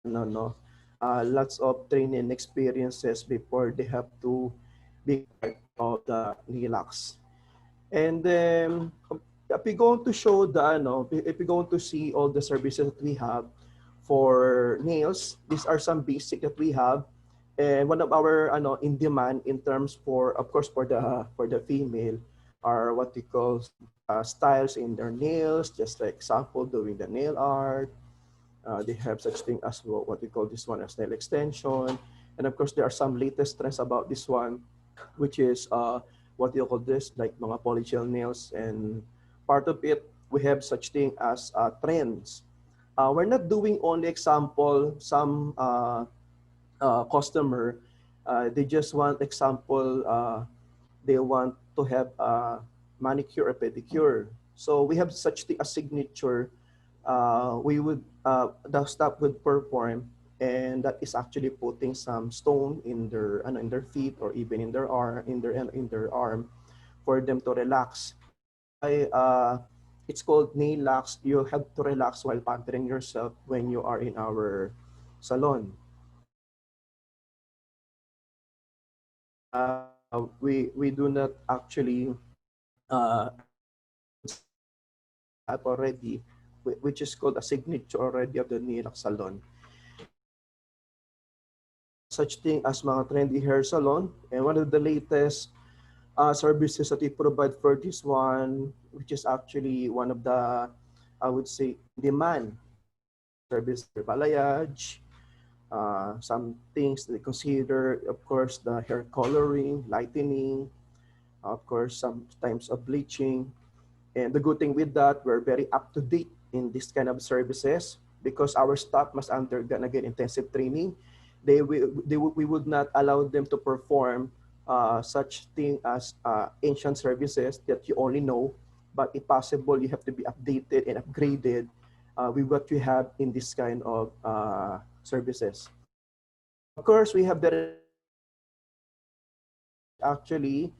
C: they have to have lots of training experiences before they have to be part of the NILACs. And then if we're going to show if we're going to see all the services that we have for nails, these are some basic that we have. And one of our in demand in terms for, of course, for the female are what we call styles in their nails, just like example doing the nail art. They have such thing as what we call this one as nail extension. And of course, there are some latest trends about this one, which is what do you call this, like mga polygel nails. And part of it, we have such thing as trends. We're not doing only example, some customer, they just want example, they want to have a manicure or pedicure. So we have such thing, a signature, we would, the staff would perform, and that is actually putting some stone in their feet or even in their arm, in their arm, for them to relax. That's why it's called nail locks. You have to relax while pampering yourself when you are in our salon. We do not actually have already, which is called a signature already of the nail salon. Such thing as mga trendy hair salon, and one of the latest services that we provide for this one, which is actually one of the, I would say, demand service, balayage, some things they consider, of course, the hair coloring, lightening, of course, sometimes of bleaching. And the good thing with that, we're very up to date in this kind of services because our staff must undergo again intensive training. We would not allow them to perform such thing as ancient services that you only know, but if possible, you have to be updated and upgraded with what you have in this kind of services. Of course, we have the actually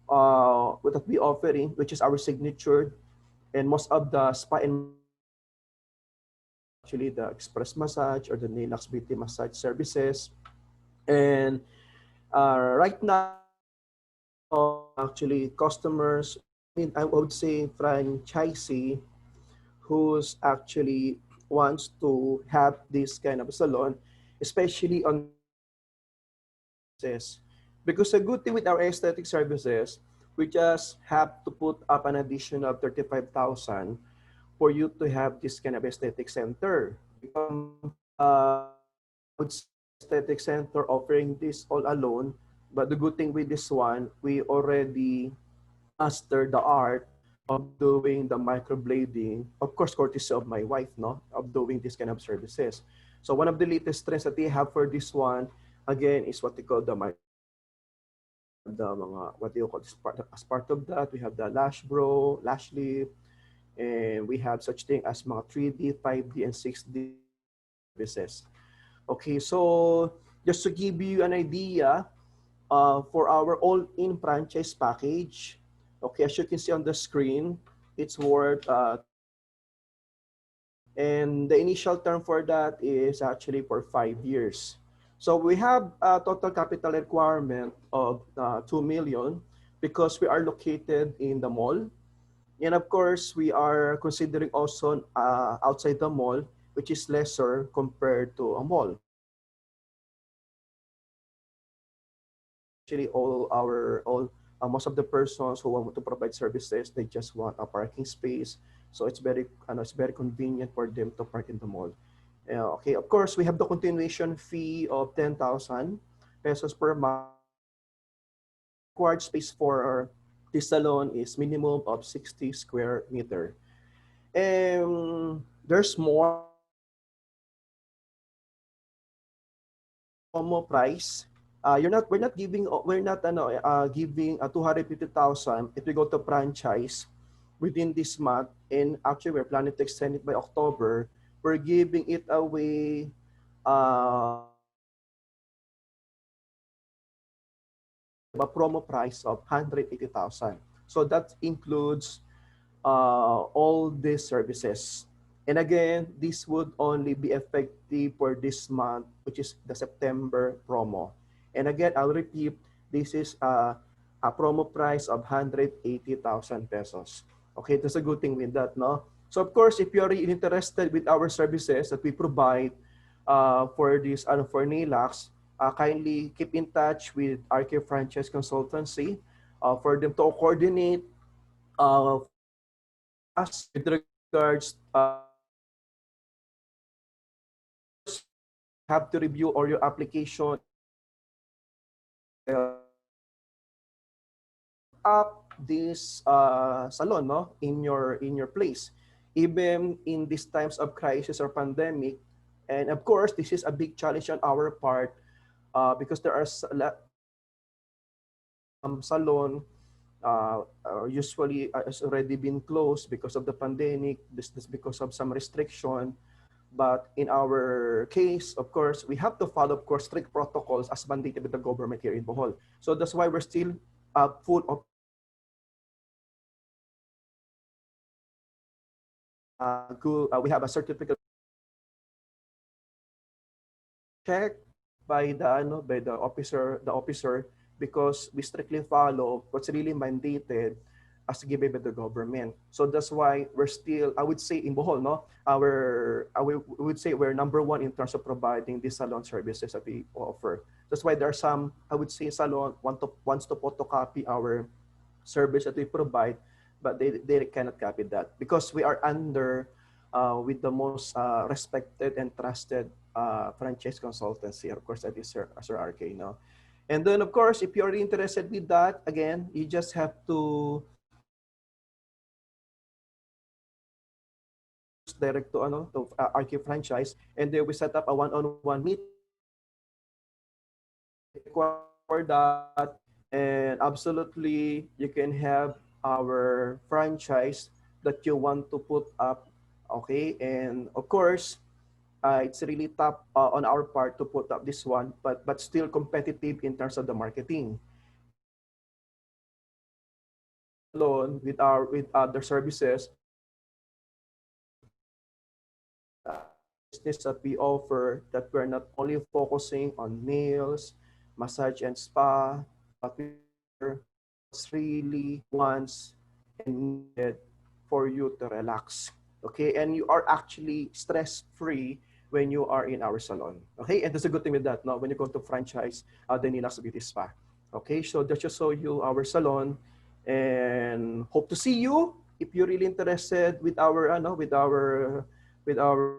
C: what we offering, which is our signature, and most of the spa and actually the express massage or the Nailux beauty massage services. And right now, actually customers, I mean, I would say franchisee who's actually wants to have this kind of salon, especially on services. Because the good thing with our aesthetic services, we just have to put up an additional 35,000 for you to have this kind of aesthetic center. Uh, would say aesthetic center offering this all alone, but the good thing with this one, we already mastered the art of doing the microblading, of course, courtesy of my wife, no, of doing this kind of services. So one of the latest trends that they have for this one, again, is what they call the what do you call this part, as part of that, we have the lash brow, lash lift, and we have such thing as mga 3D, 5D, and 6D services. Okay, so just to give you an idea, for our all-in franchise package, okay, as you can see on the screen, it's worth and the initial term for that is actually for 5 years. So we have a total capital requirement of 2 million because we are located in the mall. And of course, we are considering also outside the mall, which is lesser compared to a mall. Actually, all most of the persons who want to provide services, they just want a parking space. So it's very convenient for them to park in the mall. Okay, of course, we have the continuation fee of 10,000 pesos per month. Required space for this salon is minimum of 60 square meter. And there's more promo price. We're not giving 250,000 if we go to franchise within this month. And actually, we're planning to extend it by October. We're giving it away a promo price of 180,000. So that includes all these services. And again, this would only be effective for this month, which is the September promo. And again, I'll repeat, this is a promo price of 180,000 pesos. Okay, that's a good thing with that, no? So of course, if you're interested with our services that we provide for this, for NAILACs, kindly keep in touch with RK Franchise Consultancy for them to coordinate us with regards have to review all your application up this salon, no, in your place, even in these times of crisis or pandemic. And of course, this is a big challenge on our part because there are some salon usually has already been closed because of the pandemic. This because of some restriction. But in our case, of course, we have to follow, of course, strict protocols as mandated by the government here in Bohol. So that's why we're still full we have a certificate check by the officer because we strictly follow what's really mandated as given by the government. So that's why we're still, I would say in Bohol, no, we would say we're number one in terms of providing these salon services that we offer. That's why there are some, I would say, salon wants to photocopy our service that we provide, but they cannot copy that because we are under with the most respected and trusted franchise consultancy. Of course, that is Sir RK. No? And then, of course, if you're interested with that, again, you just have to direct to RK franchise, and then we set up a one-on-one meeting for that, and absolutely you can have our franchise that you want to put up, okay? And of course, it's really tough on our part to put up this one, but still competitive in terms of the marketing. Alone with other services, business that we offer, that we're not only focusing on nails, massage and spa, but what's really wants and needed for you to relax. Okay, and you are actually stress-free when you are in our salon. Okay, and there's a good thing with that. No, when you go to franchise the Nilax Beauty Spa. Okay, so that just show you our salon, and hope to see you if you're really interested with our with our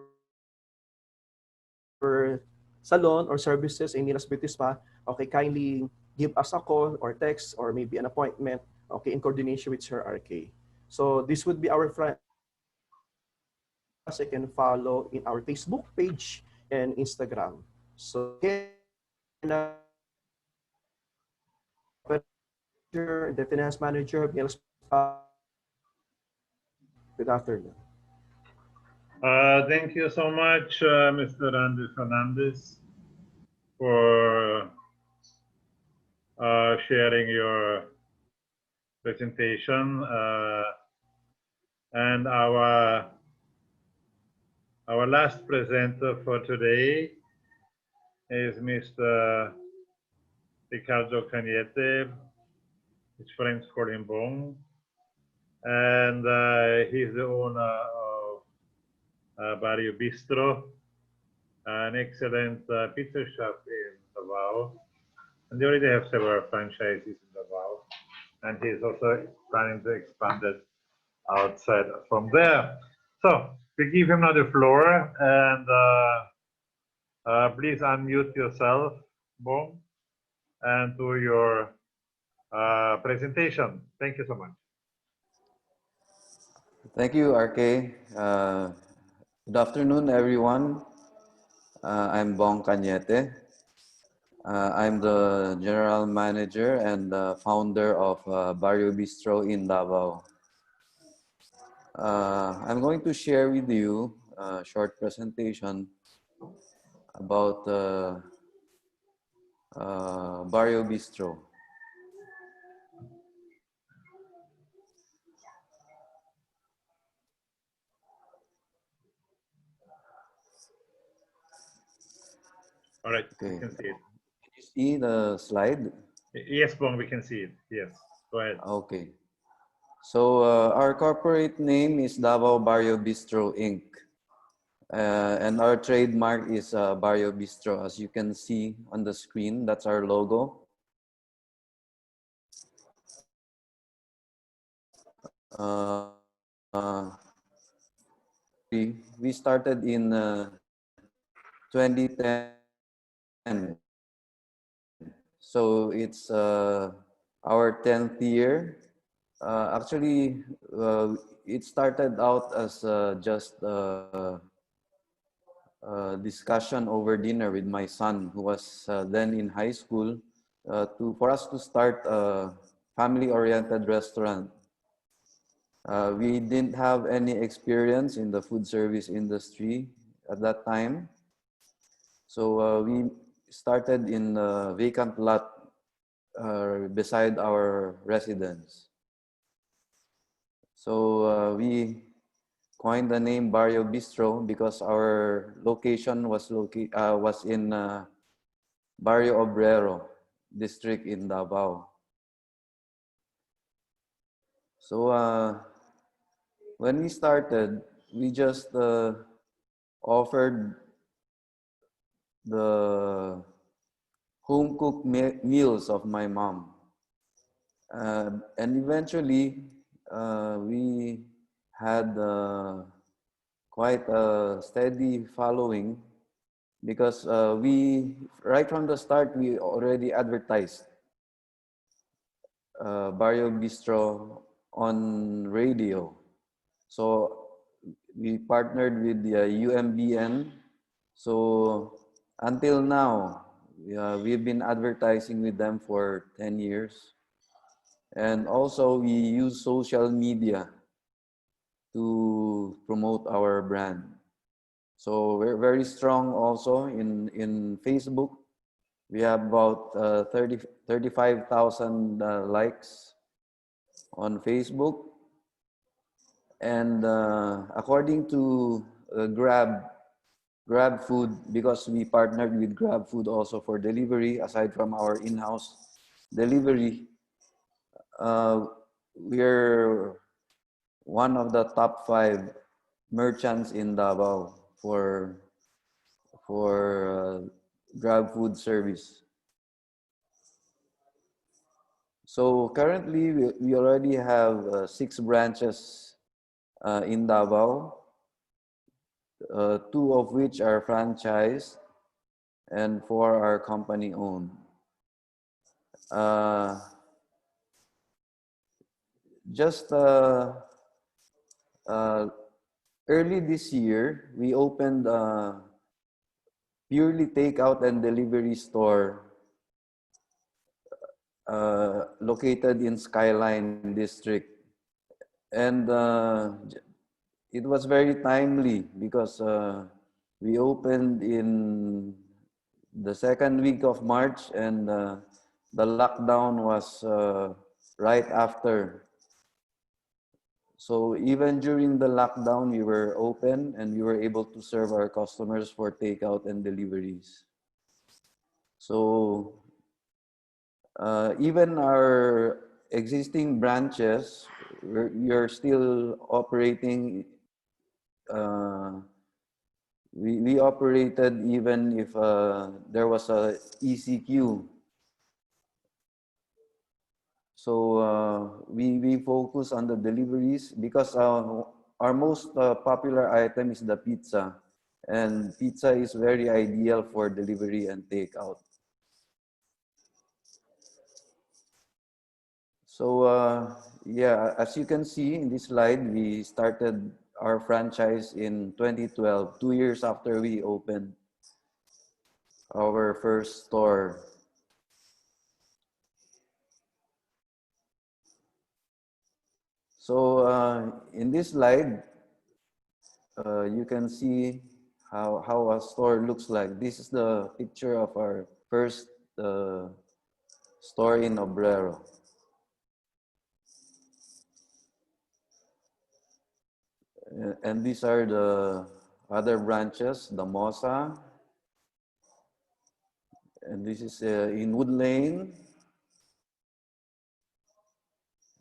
C: salon or services in Nila's Beauty Spa. Okay, kindly give us a call or text or maybe an appointment, okay, in coordination with Sir RK. So this would be our you can follow in our Facebook page and Instagram. So again, the finance manager of Nila's good afternoon.
A: Thank you so much, Mr. Andy Fernandez, for sharing your presentation. And our last presenter for today is Mr. Ricardo Cañete. His friends call him Bong. And he's the owner of Barrio Bistro, an excellent pizza shop in Davao. And they already have several franchises in Davao. And he's also planning to expand it outside from there. So we give him now the floor, and please unmute yourself, Bong, and do your presentation. Thank you so much.
D: Thank you, RK. Good afternoon, everyone. I'm Bong Cañete. I'm the general manager and the founder of Barrio Bistro in Davao. I'm going to share with you a short presentation about Barrio Bistro.
A: All right,
D: Okay.
A: we can see it.
D: Can you see the slide?
A: Yes, Bong, we can see it. Yes, go ahead.
D: Okay. So our corporate name is Davao Barrio Bistro Inc. And our trademark is Barrio Bistro. As you can see on the screen, that's our logo. We started in 2010. So it's our 10th year. Actually, it started out as just discussion over dinner with my son, who was then in high school, for us to start a family-oriented restaurant. We didn't have any experience in the food service industry at that time, so we started in a vacant lot beside our residence. So we coined the name Barrio Bistro because our location was in Barrio Obrero district in Davao. So when we started, we just offered the home cooked meals of my mom, and eventually we had quite a steady following because we, right from the start, we already advertised Barrio Bistro on radio. So we partnered with the UMBN. So until now, we've been advertising with them for 10 years. And also we use social media to promote our brand. So we're very strong also in Facebook. We have about 35,000 likes on Facebook. And according to Grab Food, because we partnered with Grab Food also for delivery, aside from our in-house delivery, we're one of the top 5 merchants in Davao for Grab Food service. So currently, we already have 6 branches in Davao, 2 of which are franchised and 4 are company owned. Just early this year, we opened a purely takeout and delivery store located in Skyline District. And it was very timely because we opened in the second week of March, and the lockdown was right after. So even during the lockdown, we were open and we were able to serve our customers for takeout and deliveries. So even our existing branches, we are still operating. We operated even if there was a ECQ. So we focus on the deliveries because our most popular item is the pizza, and pizza is very ideal for delivery and takeout. So yeah, as you can see in this slide, we started our franchise in 2012, 2 years after we opened our first store. So in this slide, you can see how a store looks like. This is the picture of our first store in Obrero. And these are the other branches, the Mosa. And this is in Wood Lane.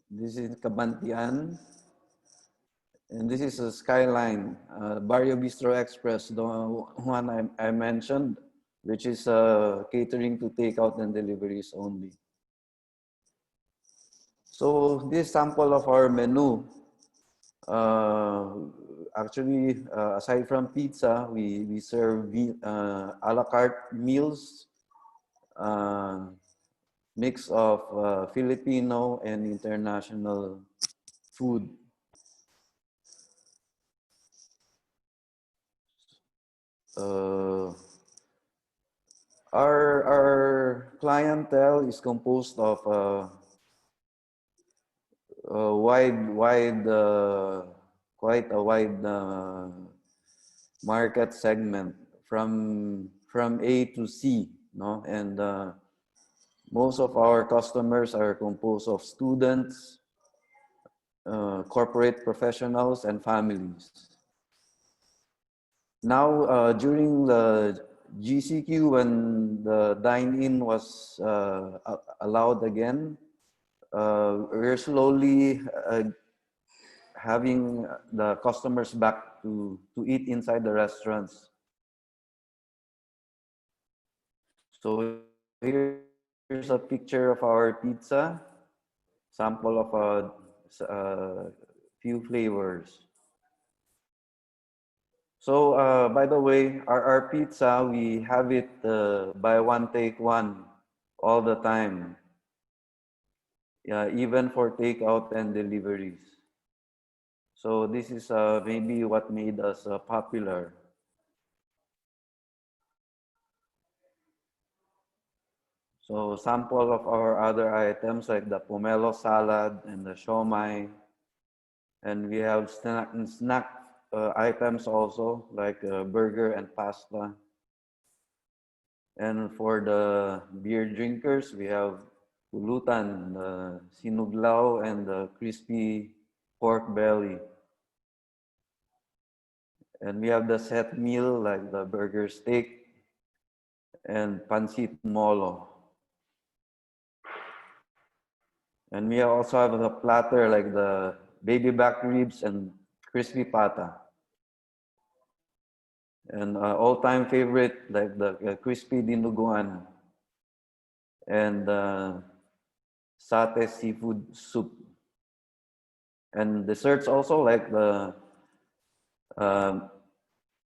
D: This is Cabantian. And this is a Skyline, Barrio Bistro Express, the one I mentioned, which is catering to takeout and deliveries only. So this sample of our menu. Actually, aside from pizza, we serve a la carte meals, mix of Filipino and international food. Uh, our clientele is composed of quite a wide market segment from A to C, no, and most of our customers are composed of students, corporate professionals, and families. Now, during the GCQ, when the dine-in was allowed again, we're slowly having the customers back to eat inside the restaurants. So here's a picture of our pizza, sample of a few flavors. So by the way, our pizza, we have it buy one, take one all the time. Yeah, even for takeout and deliveries. So this is maybe what made us popular. So sample of our other items like the pomelo salad and the siomai. And we have snack items also like burger and pasta. And for the beer drinkers, we have pulutan, sinuglaw, and the crispy pork belly. And we have the set meal like the burger steak and pancit molo. And we also have the platter like the baby back ribs and crispy pata. And all-time favorite like the crispy dinuguan and satay seafood soup. And desserts also like the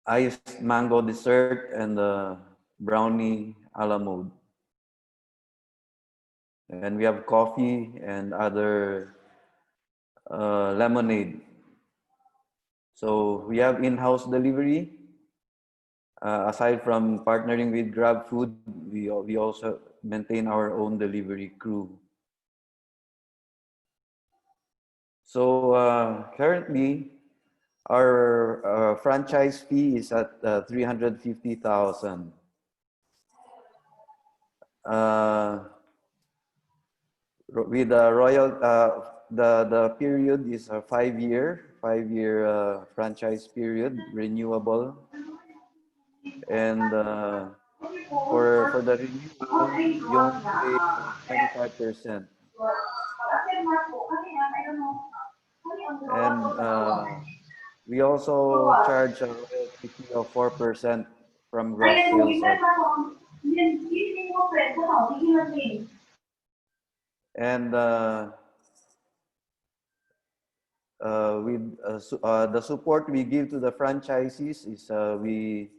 D: iced mango dessert and the brownie a la mode. And we have coffee and other lemonade. So we have in-house delivery. Aside from partnering with Grab Food, we also maintain our own delivery crew. So currently, our franchise fee is at 350,000. With the the period is a 5-year franchise period, renewable, and for the renewal, you only pay 25%. And we also charge a royalty fee of 4% from gross sales of. And with the support we give to the franchisees is we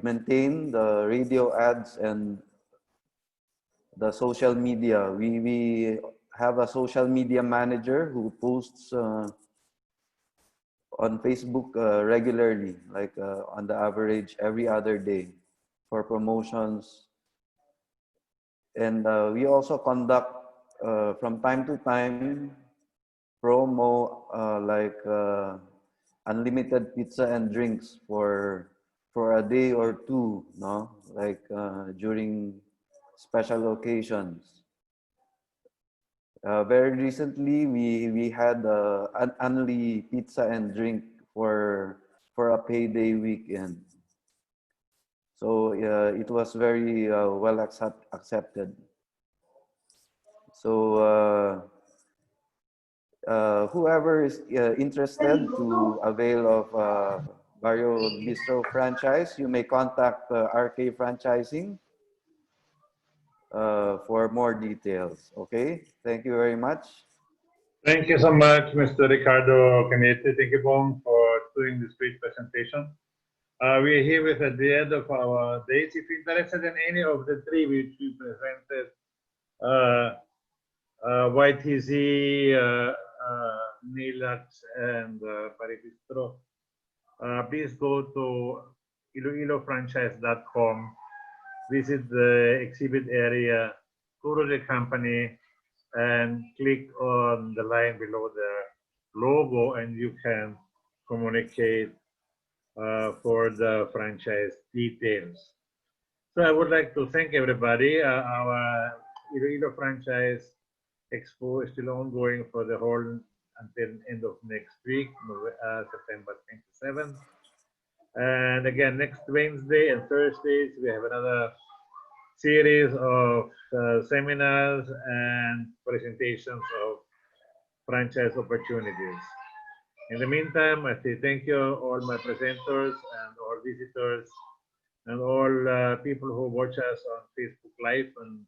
D: maintain the radio ads and the social media. We have a social media manager who posts on Facebook regularly, like on the average every other day for promotions. And we also conduct from time to time promo like unlimited pizza and drinks for a day or two, no? Like during special occasions. Very recently, we had an only pizza and drink for a payday weekend. So it was very well accepted. So whoever is interested to avail of Barrio Bistro franchise, you may contact RK Franchising for more details. Okay, thank you very much.
A: Thank you so much, Mr. Ricardo Canete. Thank you, Bong, for doing this great presentation. we're here with at the end of our days. If you're interested in any of the three which we presented, YTZ, Nilax, and Paribistro, please go to iloilofranchise.com, visit the exhibit area, go to the company, and click on the line below the logo, and you can communicate for the franchise details. So I would like to thank everybody. Our Iloilo Franchise Expo is still ongoing for the whole until end of next week, September 27th. And again, next Wednesday and Thursdays, we have another series of seminars and presentations of franchise opportunities. In the meantime, I say thank you all my presenters and all visitors and all people who watch us on Facebook Live and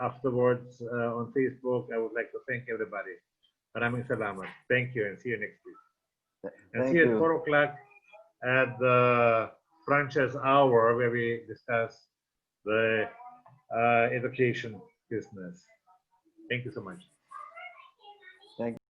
A: afterwards on Facebook. I would like to thank everybody. Maraming salamat. Thank you and see you next week. And
D: Thank
A: see you at
D: you.
A: 4 o'clock at the franchise hour where we discuss the education business. Thank you so much.